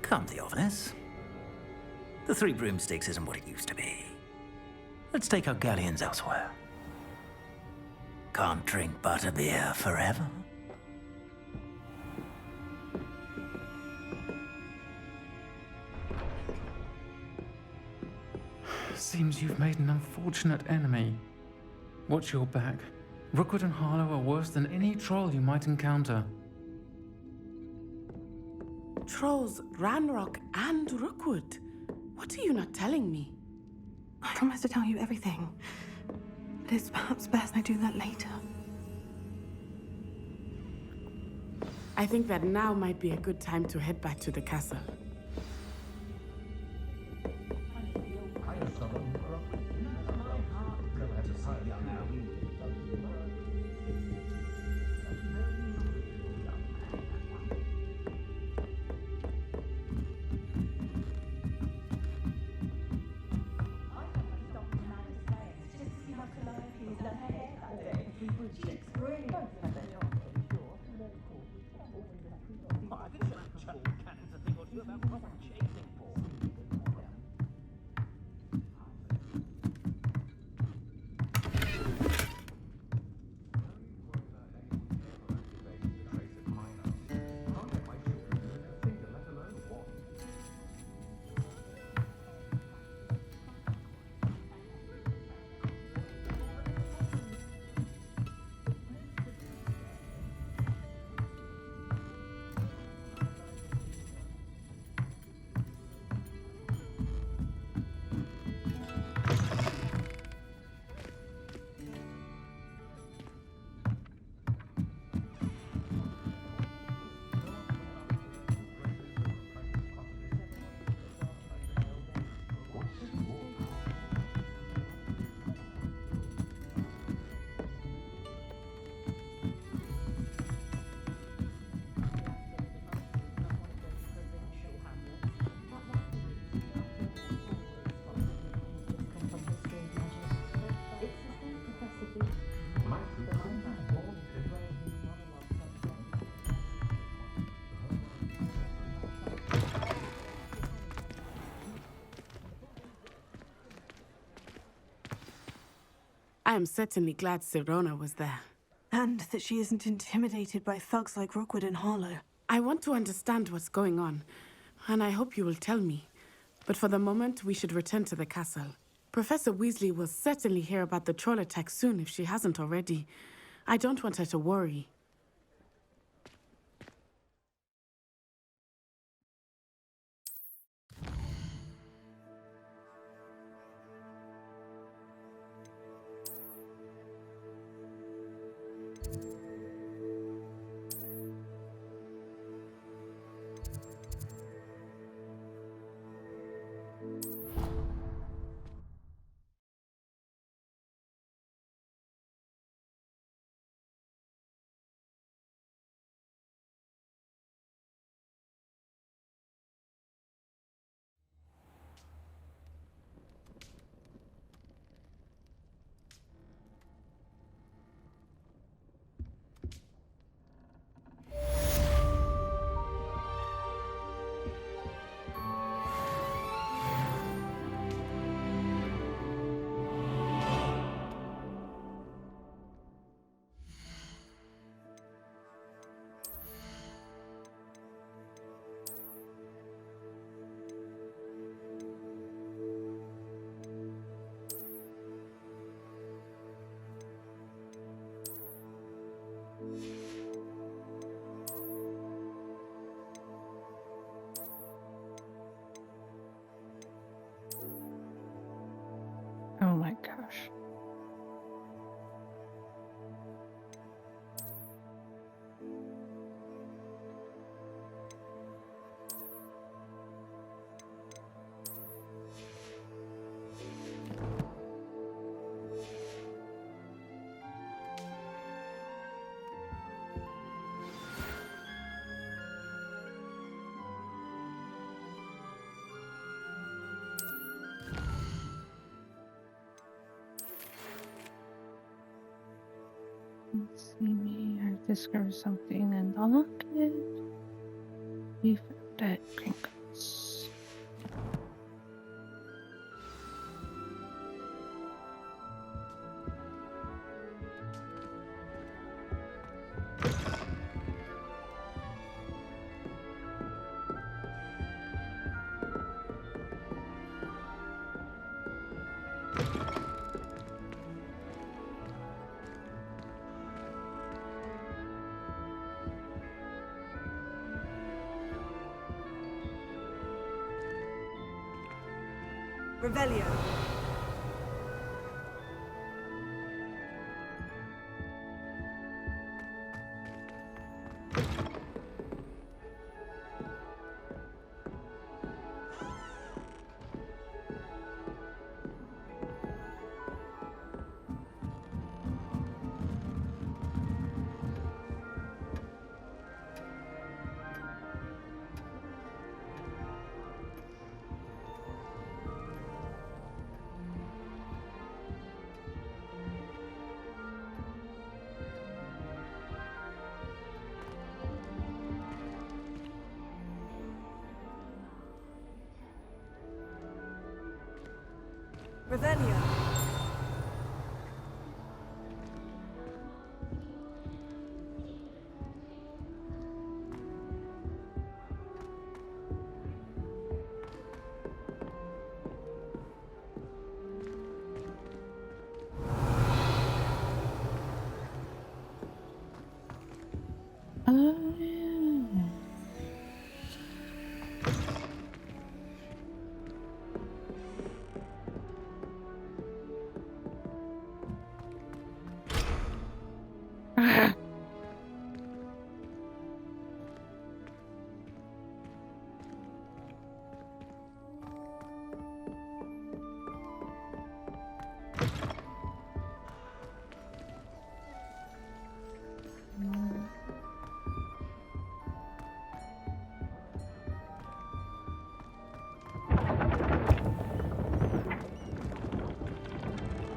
Come, Theophilus. The 3 broomsticks isn't what it used to be. Let's take our galleons elsewhere. Can't drink butterbeer forever. Seems you've made an unfortunate enemy. Watch your back. Rookwood and Harlow are worse than any troll you might encounter. Trolls, Ranrock, and Rookwood. What are you not telling me? I promised to tell you everything. But it's perhaps best I do that later. I think that now might be a good time to head back to the castle. I am certainly glad Sirona was there. And that she isn't intimidated by thugs like Rookwood and Harlow. I want to understand what's going on, and I hope you will tell me. But for the moment, we should return to the castle. Professor Weasley will certainly hear about the troll attack soon if she hasn't already. I don't want her to worry. Oh my gosh. Let's see me. I discovered something in the locket. We found it. Crinkles. Revelio. Revelio.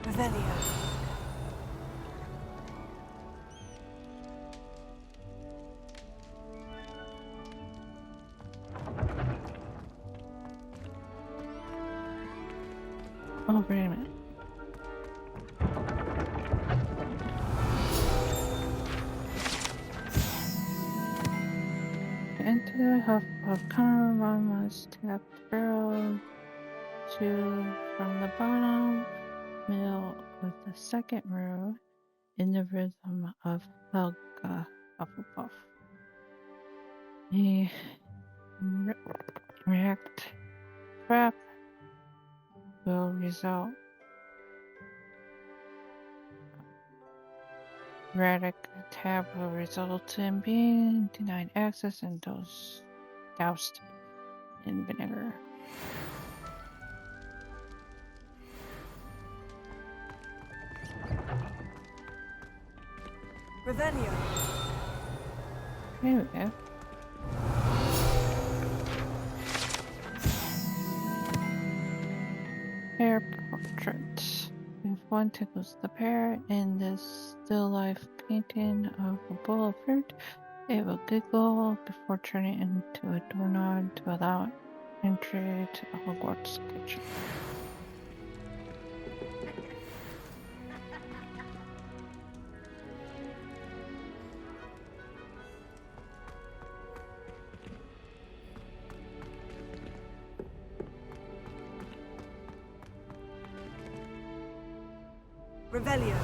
Revelio. Oh, wait a minute. of common one must tap the barrel from the bottom, middle of the second row in the rhythm of Helga Hufflepuff. A react trap will result. Erratic tab will result in being denied access and doused in vinegar. Revelio. There we go. Pear portrait. If one tickles the pear in this still life painting of a bowl of fruit, it will giggle before turning into a doorknob to allow entry to the Hogwarts kitchen. Revelio.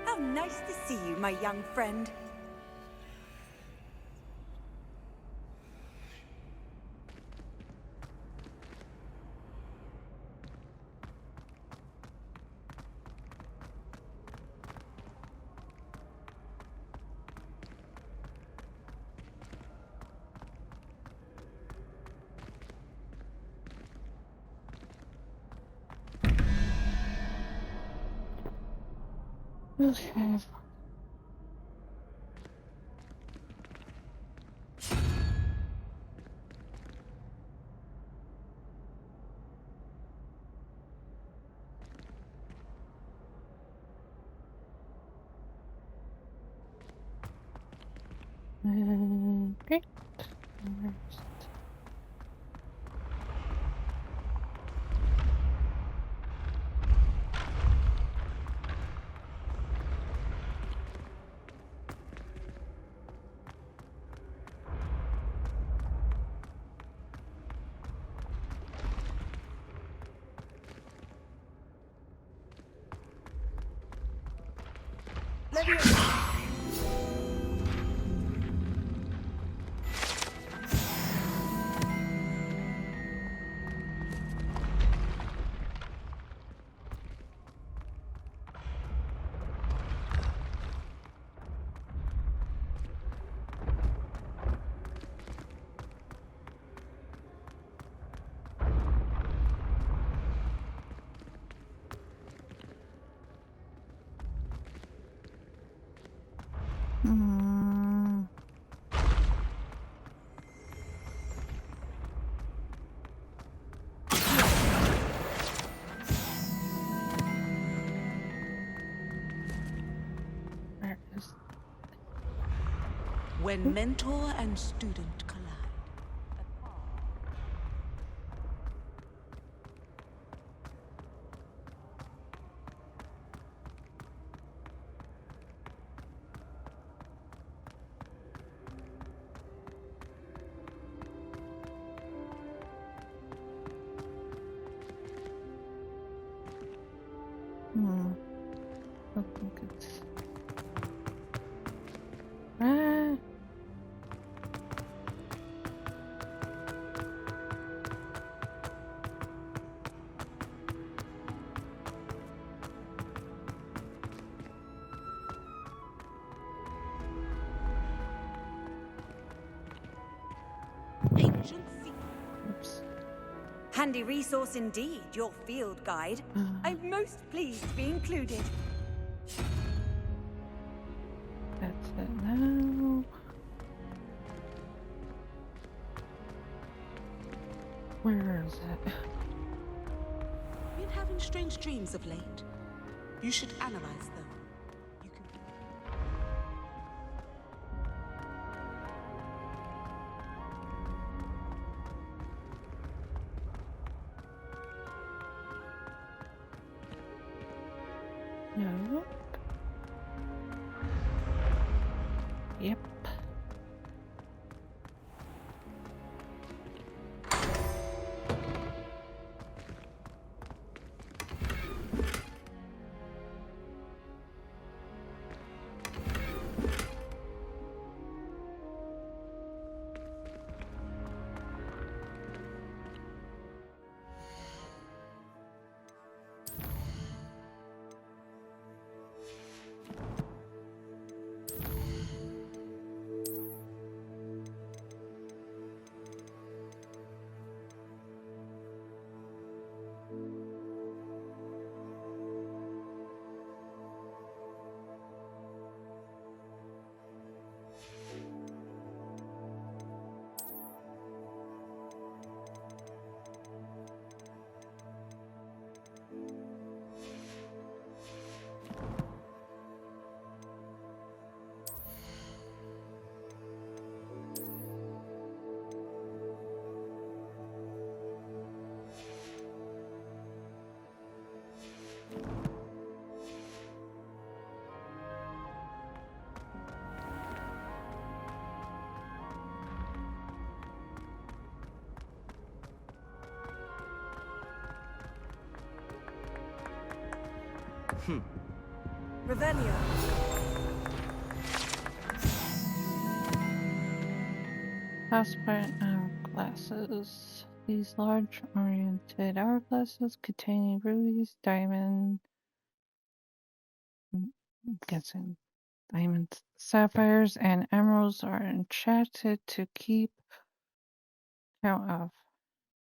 How nice to see you, my young friend. Okay. Great. When mentor and student collide. I think it's... Oops. Handy resource indeed, your field guide. I'm most pleased to be included. That's it now. Where is it? Been having strange dreams of late. You should analyze them. You can... No. Yep. Revelio. Transparent hourglasses. These large oriented hourglasses containing rubies, diamonds, guessing diamonds, sapphires, and emeralds are enchanted to keep count of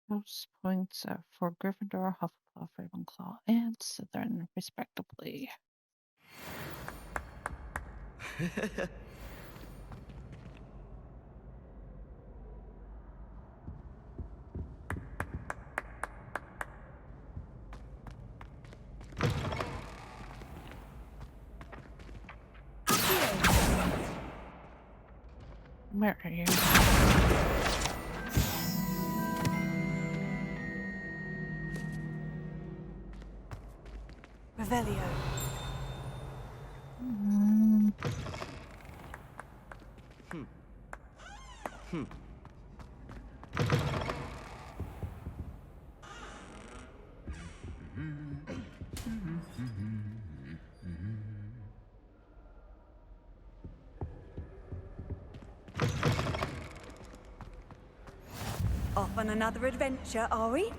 house points for Gryffindor, Hufflepuff, Ravenclaw, and Slytherin, respectively. Where are you? Revelio. Off on another adventure, are we?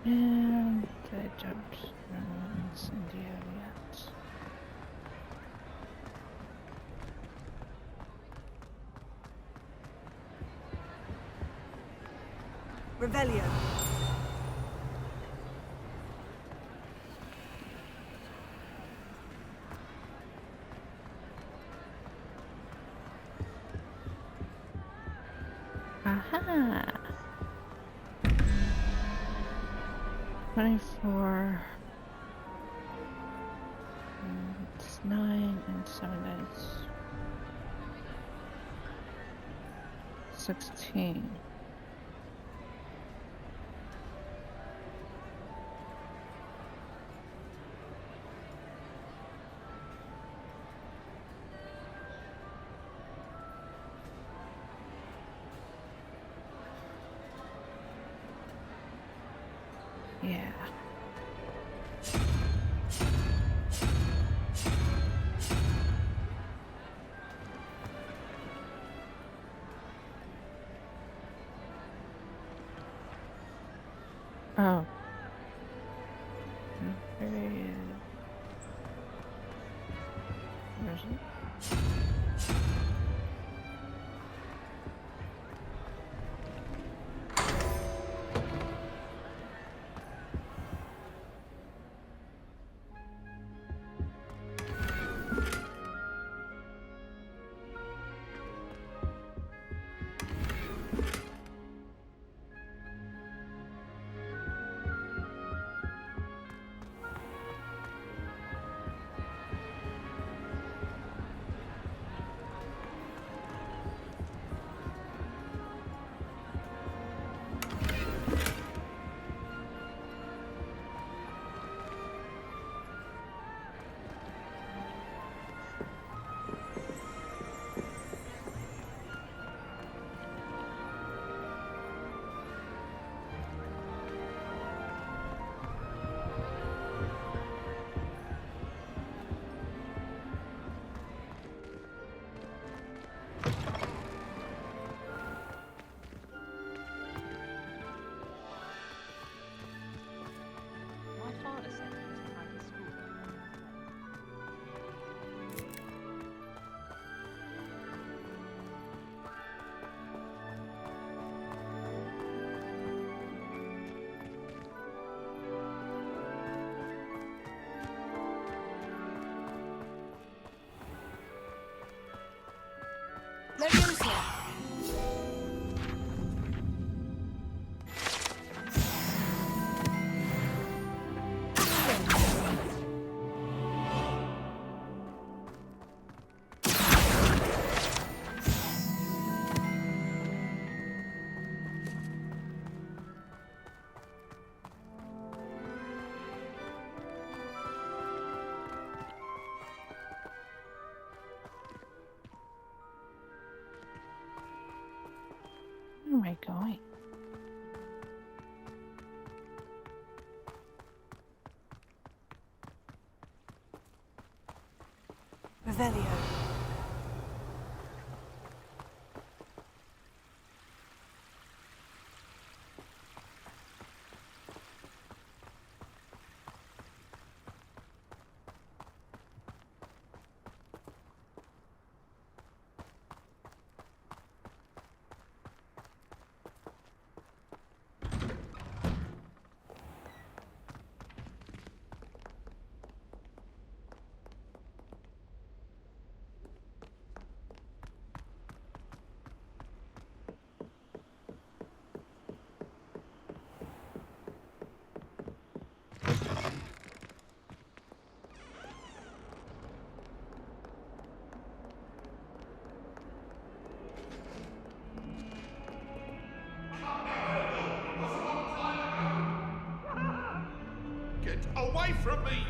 And the jumps incendiaries. Revelio. Aha! 24. It's 9 and 7 is 16. Yeah. Where is it? My father sent me to private school. Leviosa! Where am I going? Revelio. Get away from me!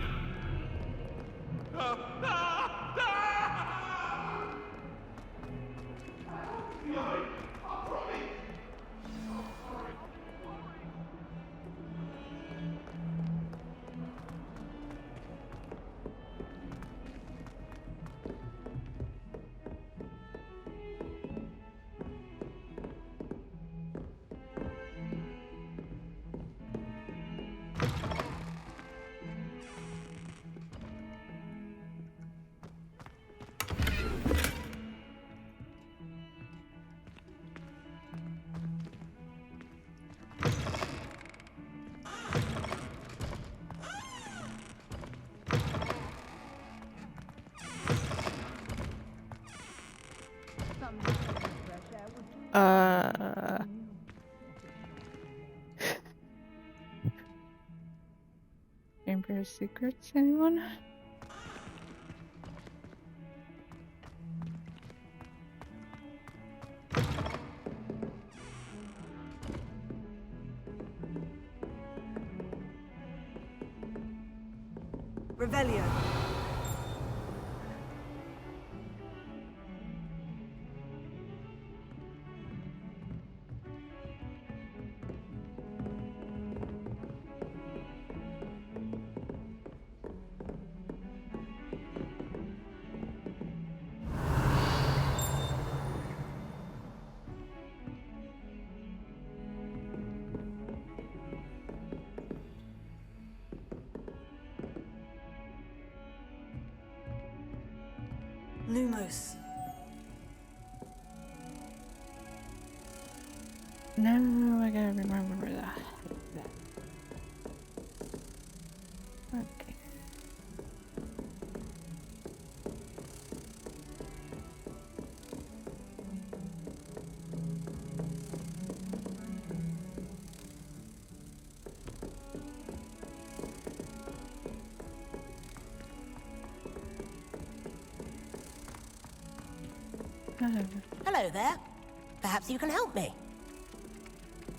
Chamber of Secrets, anyone? Revelio. Lumos. No, I gotta remember that. Okay. Hello there. Perhaps you can help me.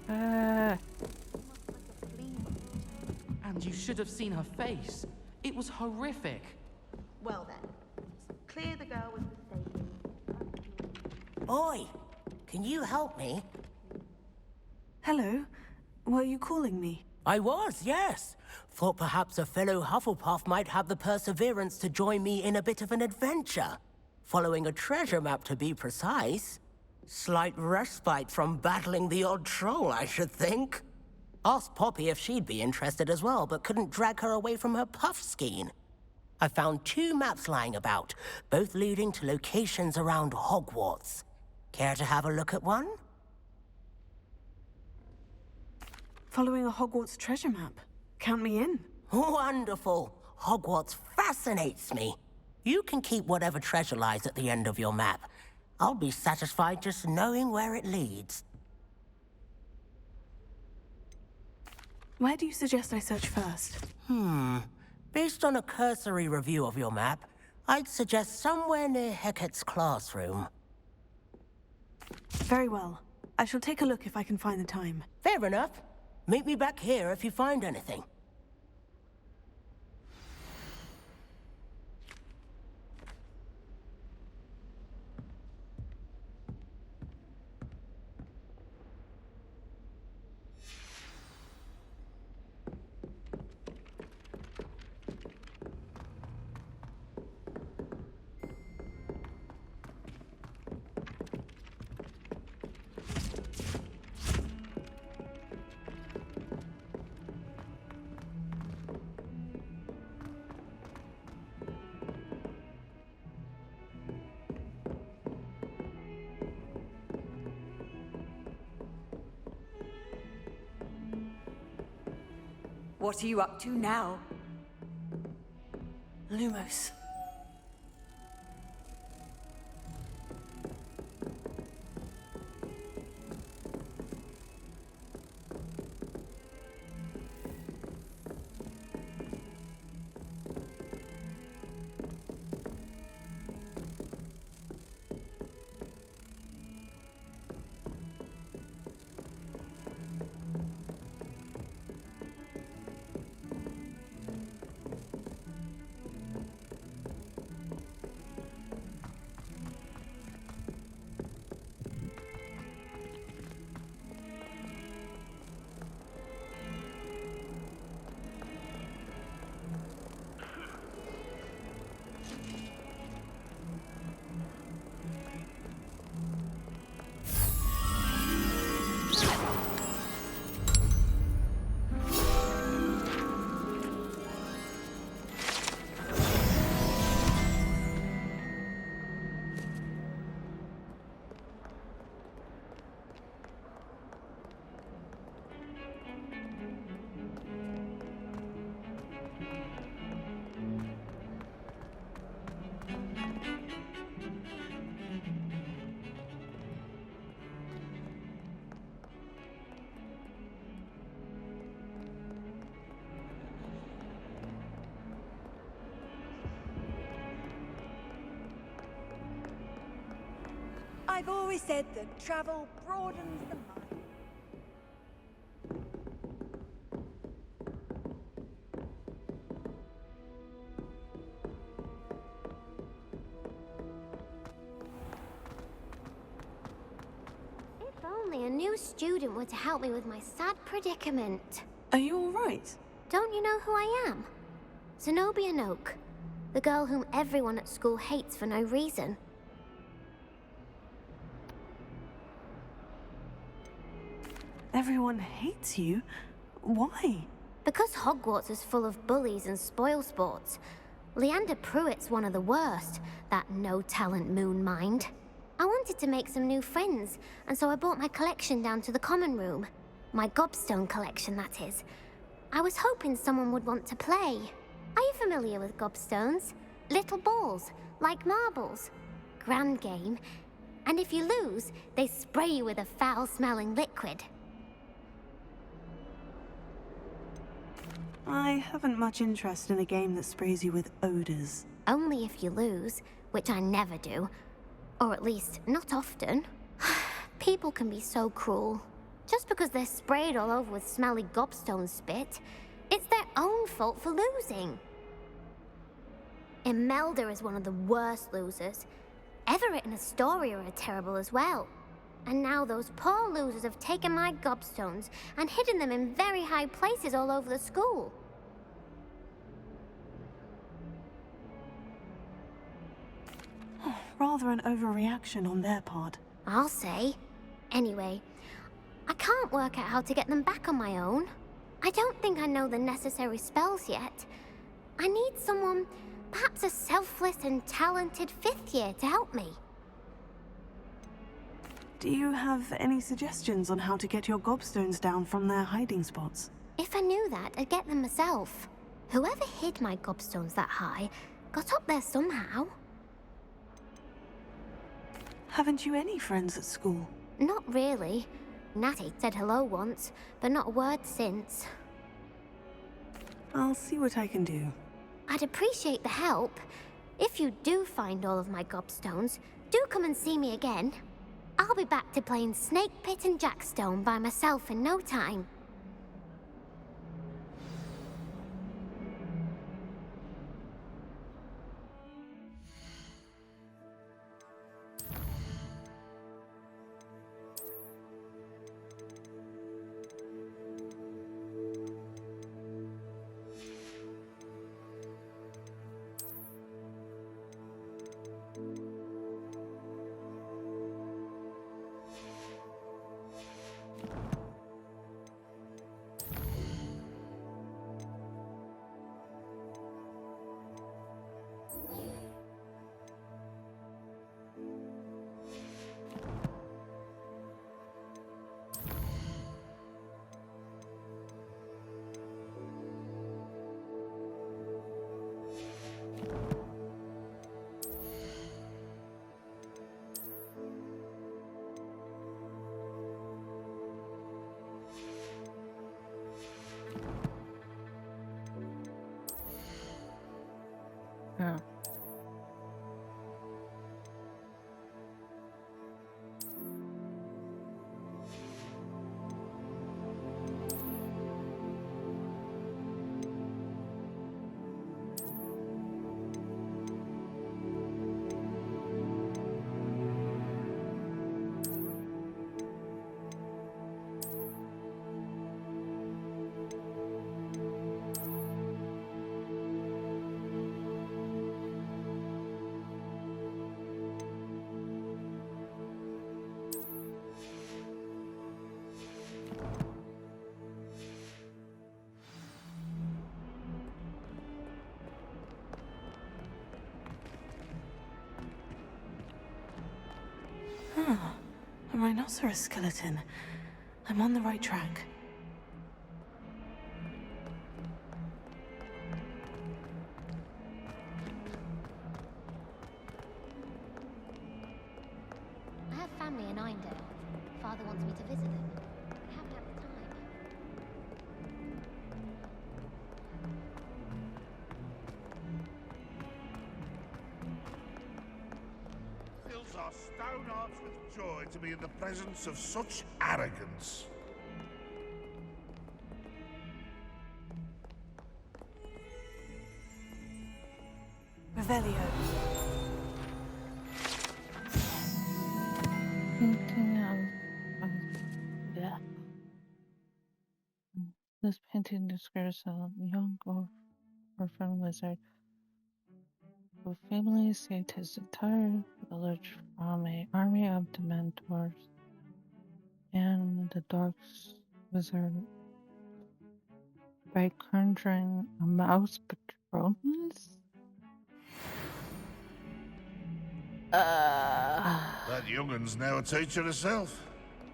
And you should have seen her face. It was horrific. Well then, clear the girl with the staging. Oi, can you help me? Hello? Were you calling me? I was, yes. Thought perhaps a fellow Hufflepuff might have the perseverance to join me in a bit of an adventure. Following a treasure map, to be precise. Slight respite from battling the odd troll, I should think. Asked Poppy if she'd be interested as well, but couldn't drag her away from her puff skein. I found 2 maps lying about, both leading to locations around Hogwarts. Care to have a look at one? Following a Hogwarts treasure map. Count me in. Wonderful. Hogwarts fascinates me. You can keep whatever treasure lies at the end of your map. I'll be satisfied just knowing where it leads. Where do you suggest I search first? Based on a cursory review of your map, I'd suggest somewhere near Hecat's classroom. Very well. I shall take a look if I can find the time. Fair enough. Meet me back here if you find anything. What are you up to now? Lumos. I've always said that travel broadens the mind. If only a new student were to help me with my sad predicament. Are you all right? Don't you know who I am? Zenobia Noak, the girl whom everyone at school hates for no reason. Everyone hates you? Why? Because Hogwarts is full of bullies and spoilsports. Leander Pruitt's one of the worst, that no-talent moon mind. I wanted to make some new friends, and so I brought my collection down to the common room. My gobstone collection, that is. I was hoping someone would want to play. Are you familiar with gobstones? Little balls, like marbles. Grand game. And if you lose, they spray you with a foul-smelling liquid. I haven't much interest in a game that sprays you with odors. Only if you lose, which I never do. Or at least, not often. People can be so cruel. Just because they're sprayed all over with smelly gobstone spit, it's their own fault for losing. Imelda is one of the worst losers. Everett and Astoria are terrible as well. And now those poor losers have taken my gobstones and hidden them in very high places all over the school. Rather an overreaction on their part. I'll say. Anyway, I can't work out how to get them back on my own. I don't think I know the necessary spells yet. I need someone, perhaps a selfless and talented 5th year to help me. Do you have any suggestions on how to get your gobstones down from their hiding spots? If I knew that, I'd get them myself. Whoever hid my gobstones that high got up there somehow. Haven't you any friends at school? Not really. Natty said hello once, but not a word since. I'll see what I can do. I'd appreciate the help. If you do find all of my gobstones, do come and see me again. I'll be back to playing Snake Pit and Jackstone by myself in no time. Oh. A rhinoceros skeleton. I'm on the right track. I have family in Eindale. Father wants me to visit them. I haven't had the time. Fills our stone hearts with joy to be in the presence of such arrogance. Revelio. Painting yeah. This painting describes a young orphan wizard whose family saved his entire village from an army of dementors and the dark wizard by conjuring a mouse patronus. That young'un's now a teacher herself.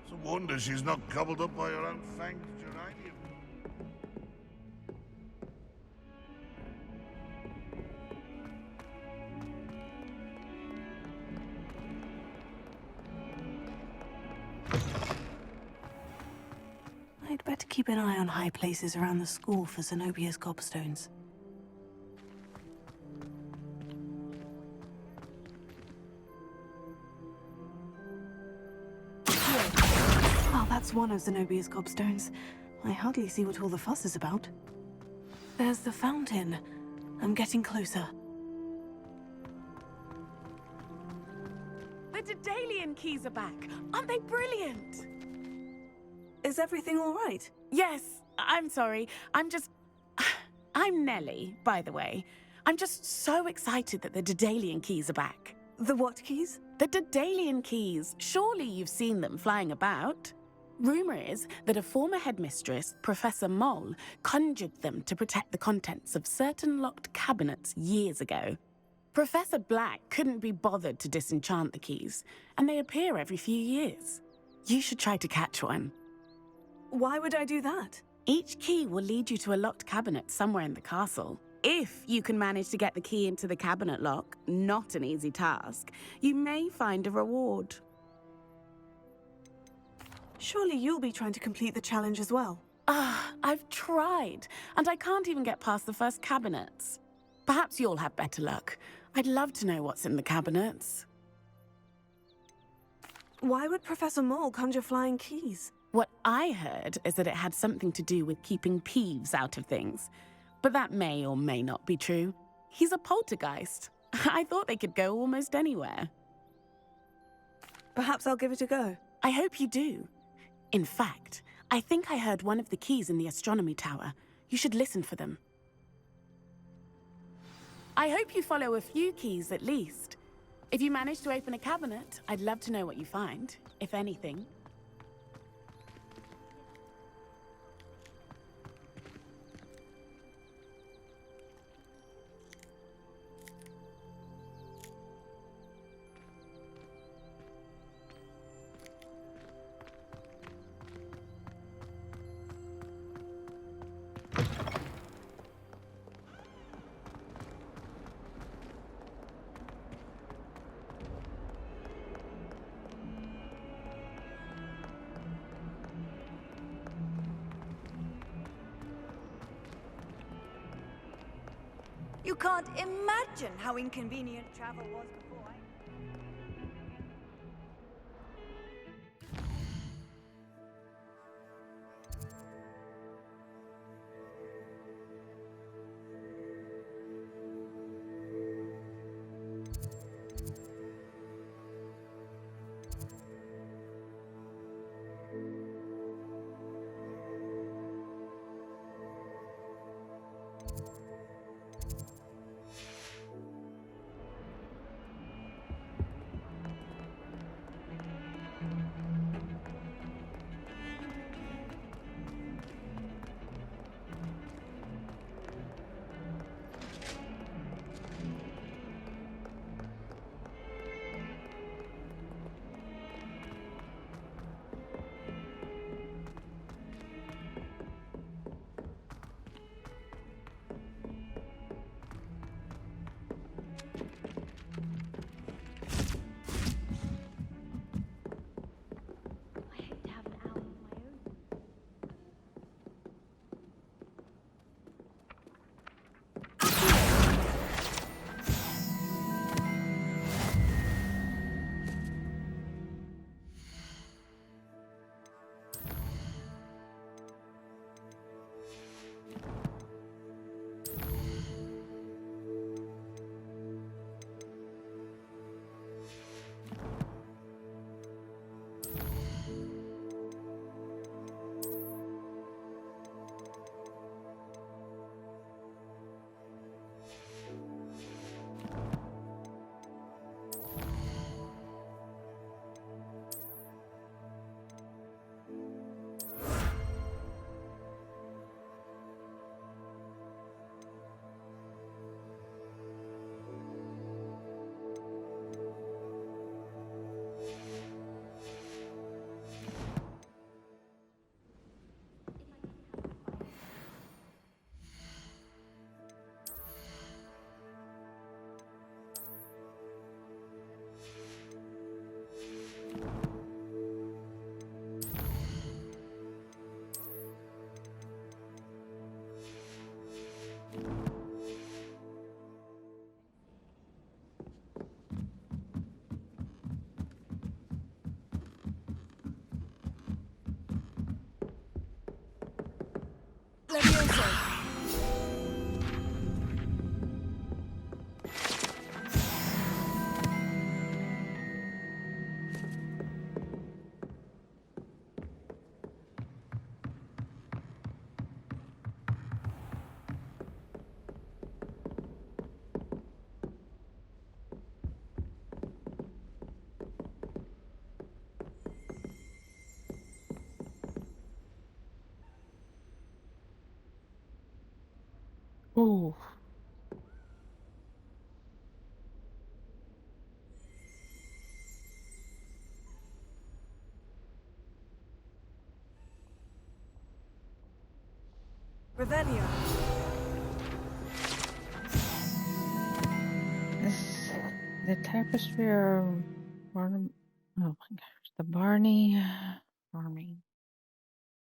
It's a wonder she's not gobbled up by her own fanged geranium. I'd better keep an eye on high places around the school for Zenobia's gobstones. Oh, that's one of Zenobia's gobstones. I hardly see what all the fuss is about. There's the fountain. I'm getting closer. The Daedalian keys are back. Aren't they brilliant? Is everything all right? Yes, I'm sorry. I'm Nellie, by the way. I'm just so excited that the Daedalian keys are back. The what keys? The Daedalian keys. Surely you've seen them flying about. Rumor is that a former headmistress, Professor Moll, conjured them to protect the contents of certain locked cabinets years ago. Professor Black couldn't be bothered to disenchant the keys, and they appear every few years. You should try to catch one. Why would I do that? Each key will lead you to a locked cabinet somewhere in the castle. If you can manage to get the key into the cabinet lock, not an easy task, you may find a reward. Surely you'll be trying to complete the challenge as well. I've tried, and I can't even get past the first cabinets. Perhaps you'll have better luck. I'd love to know what's in the cabinets. Why would Professor Moll conjure flying keys? What I heard is that it had something to do with keeping Peeves out of things. But that may or may not be true. He's a poltergeist. I thought they could go almost anywhere. Perhaps I'll give it a go. I hope you do. In fact, I think I heard one of the keys in the astronomy tower. You should listen for them. I hope you follow a few keys at least. If you manage to open a cabinet, I'd love to know what you find, if anything. You can't imagine how inconvenient travel was before I... Ooh. Revelio. This the tapestry of Barnum. Oh my gosh, the Barney farming.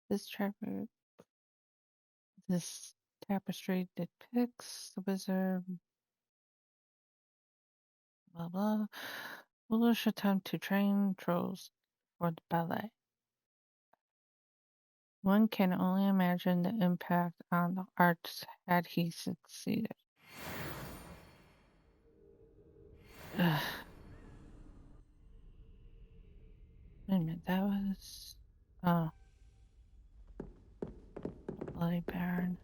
This tapestry depicts the wizard. Blah blah. Foolish attempt to train trolls for the ballet. One can only imagine the impact on the arts had he succeeded. Ugh. Wait a minute, that was... Oh. Bloody Baron.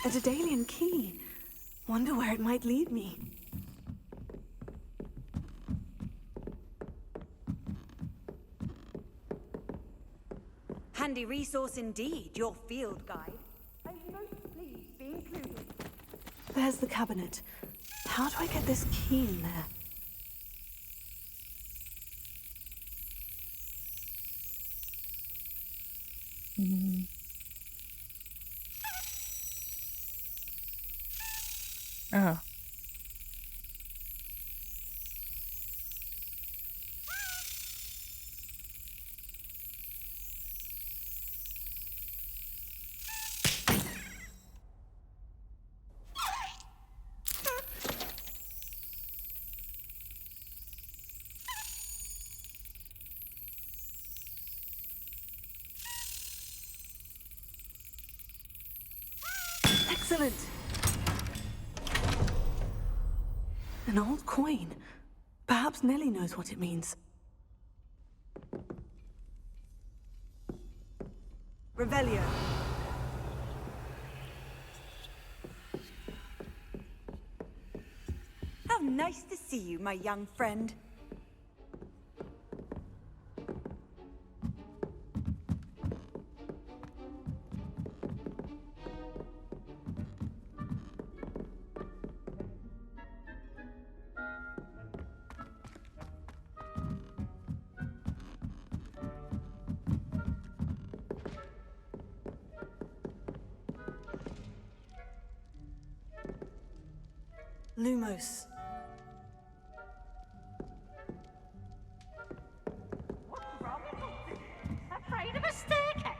A Daedalian key. Wonder where it might lead me. Handy resource indeed, your field guide. I'm most pleased to be included. There's the cabinet. How do I get this key in there? Oh. Excellent. An old coin. Perhaps Nellie knows what it means. Revelio. How nice to see you, my young friend. Lumos. Afraid of a staircase?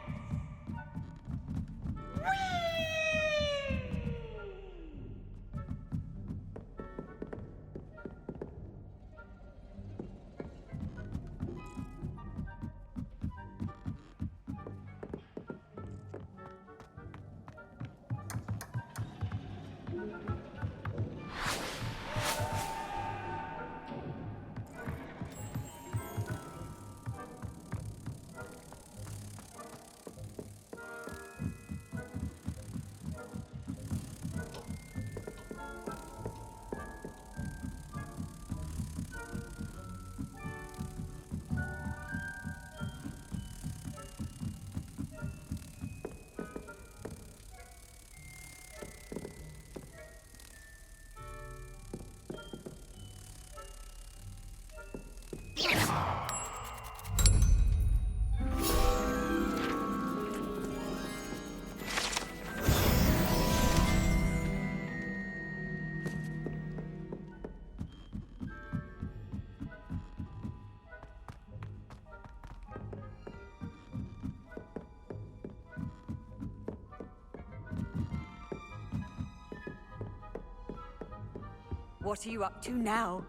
What are you up to now?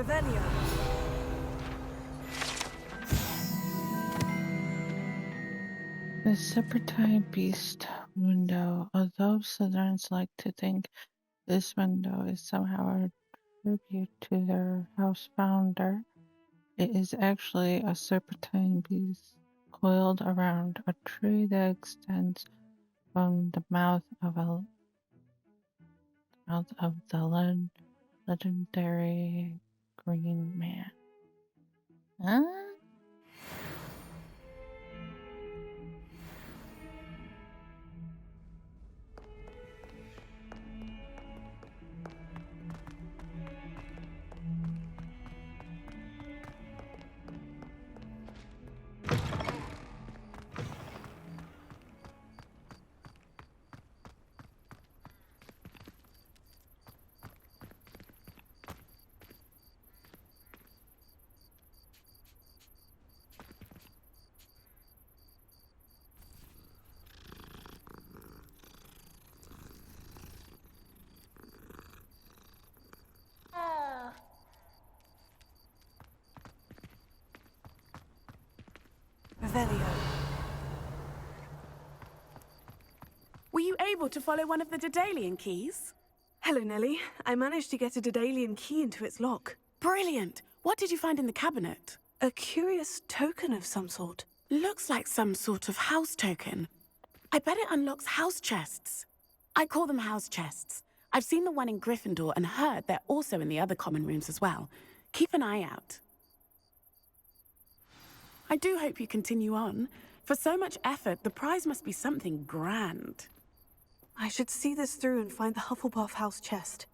Revelio. The Serpentine Beast window. Although Slytherins like to think this window is somehow a tribute to their house founder, it is actually a serpentine beast coiled around a tree that extends from the mouth of the legendary Green Man. Huh? Revelio. Were you able to follow one of the Daedalian keys? Hello, Nellie. I managed to get a Daedalian key into its lock. Brilliant! What did you find in the cabinet? A curious token of some sort. Looks like some sort of house token. I bet it unlocks house chests. I call them house chests. I've seen the one in Gryffindor and heard they're also in the other common rooms as well. Keep an eye out. I do hope you continue on. For so much effort, the prize must be something grand. I should see this through and find the Hufflepuff house chest.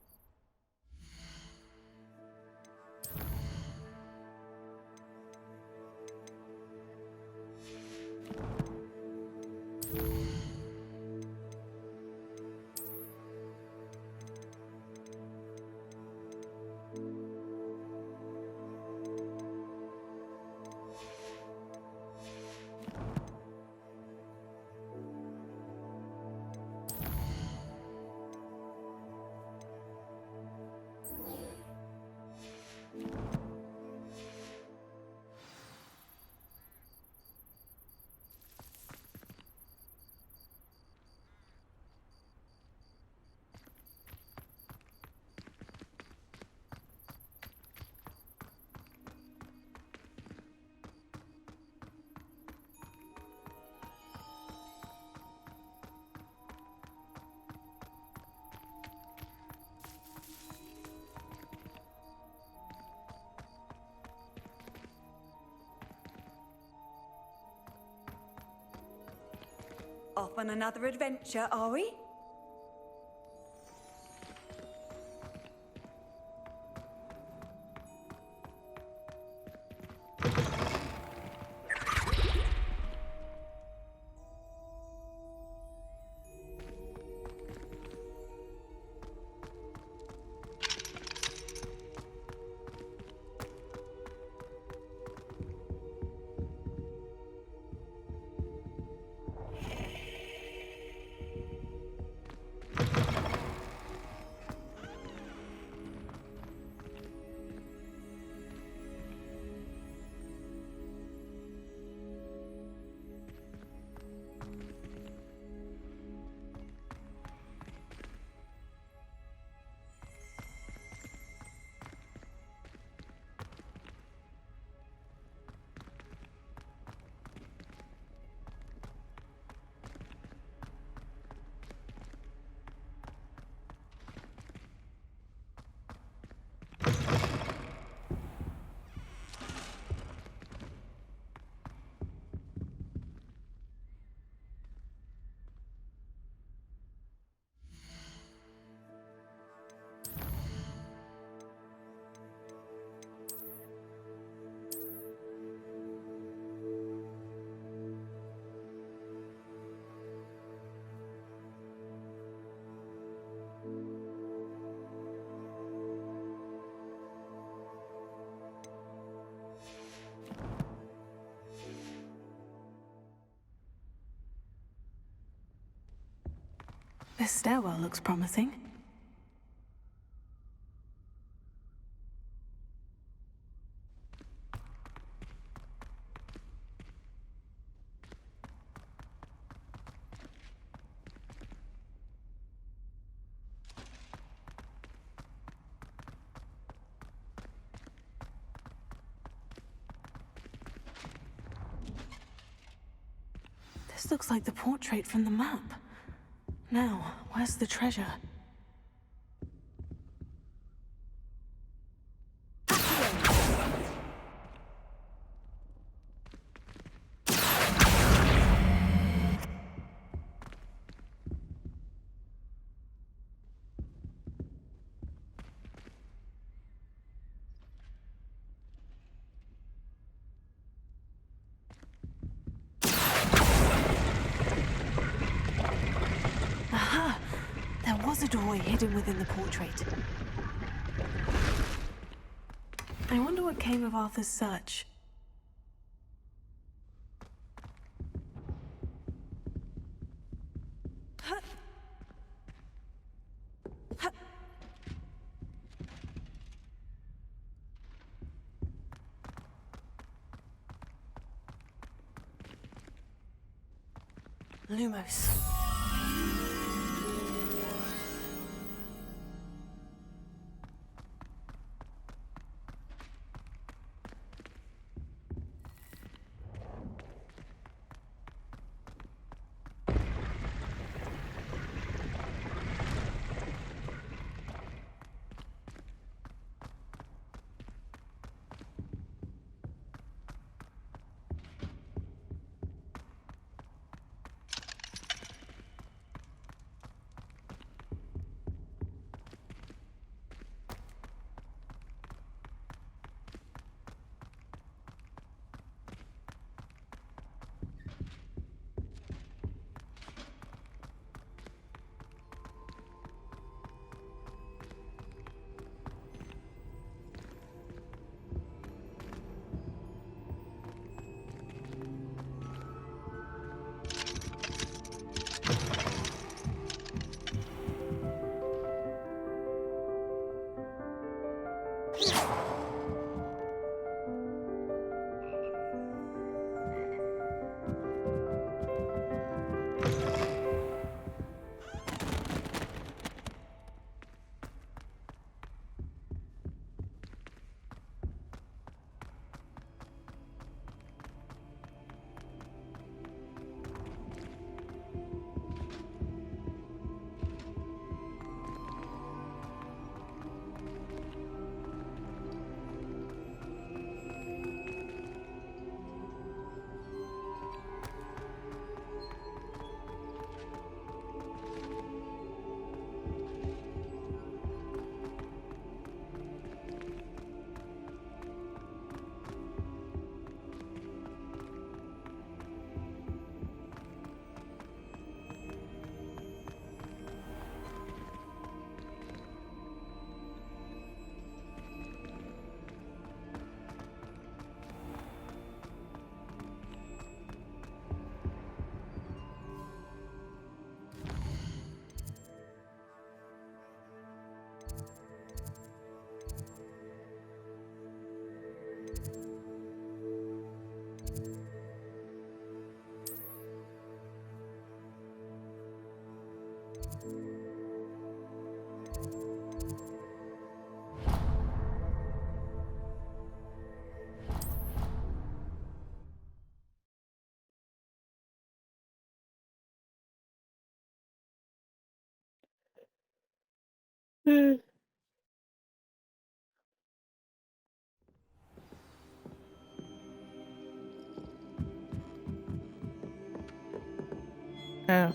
Off on another adventure, are we? This stairwell looks promising. This looks like the portrait from the map. Now, where's the treasure? Aha! There was a doorway hidden within the portrait. I wonder what came of Arthur's search. Lumos. Oh.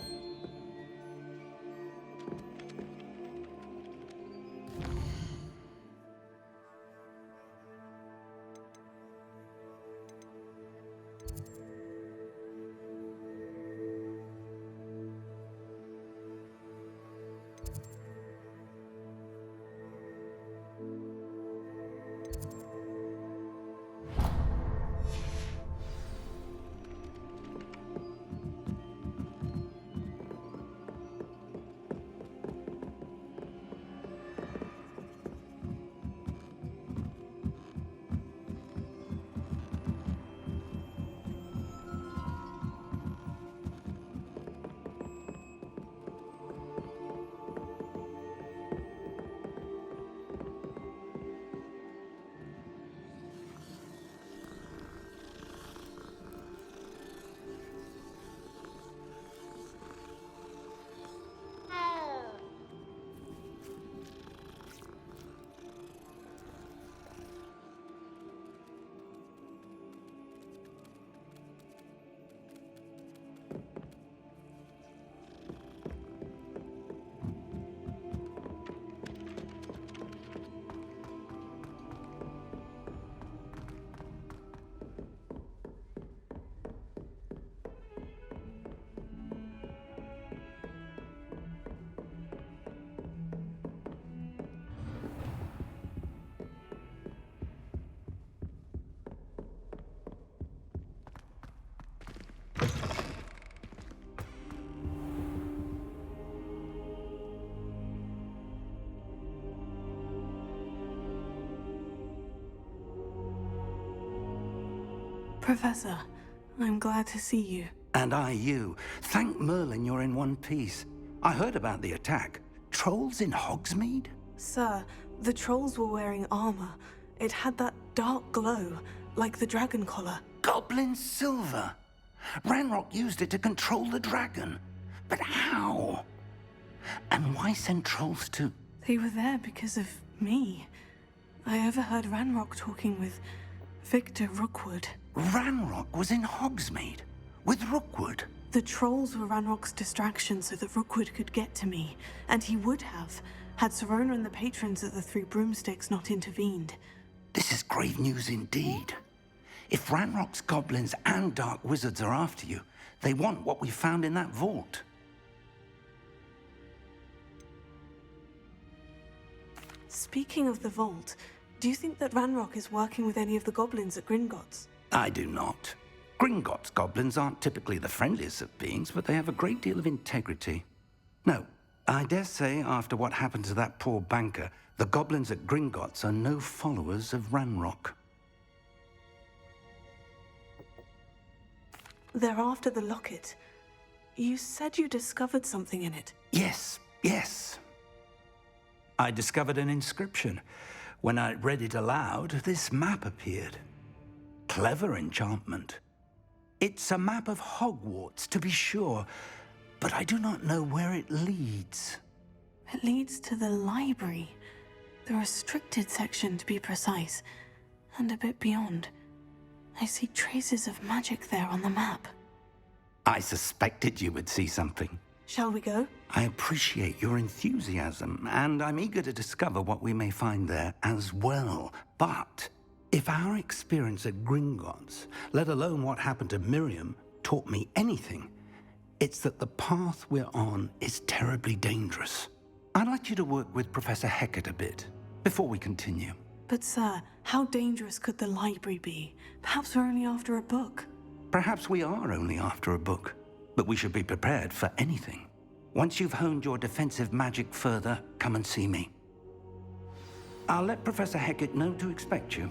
Professor, I'm glad to see you. And I you. Thank Merlin you're in one piece. I heard about the attack. Trolls in Hogsmeade? Sir, the trolls were wearing armor. It had that dark glow, like the dragon collar. Goblin silver! Ranrock used it to control the dragon. But how? And why send trolls to... They were there because of me. I overheard Ranrock talking with Victor Rookwood. Ranrock was in Hogsmeade? With Rookwood? The trolls were Ranrock's distraction so that Rookwood could get to me. And he would have, had Serona and the patrons of the Three Broomsticks not intervened. This is grave news indeed. If Ranrock's goblins and dark wizards are after you, they want what we found in that vault. Speaking of the vault, do you think that Ranrock is working with any of the goblins at Gringotts? I do not. Gringotts goblins aren't typically the friendliest of beings, but they have a great deal of integrity. No, I dare say after what happened to that poor banker, the goblins at Gringotts are no followers of Ranrock. They're after the locket. You said you discovered something in it. Yes, yes. I discovered an inscription. When I read it aloud, this map appeared. Clever enchantment. It's a map of Hogwarts, to be sure, but I do not know where it leads. It leads to the library. The restricted section, to be precise, and a bit beyond. I see traces of magic there on the map. I suspected you would see something. Shall we go? I appreciate your enthusiasm, and I'm eager to discover what we may find there as well. But if our experience at Gringotts, let alone what happened to Miriam, taught me anything, it's that the path we're on is terribly dangerous. I'd like you to work with Professor Hecat a bit before we continue. But sir, how dangerous could the library be? Perhaps we're only after a book. Perhaps we are only after a book, but we should be prepared for anything. Once you've honed your defensive magic further, come and see me. I'll let Professor Hecat know to expect you.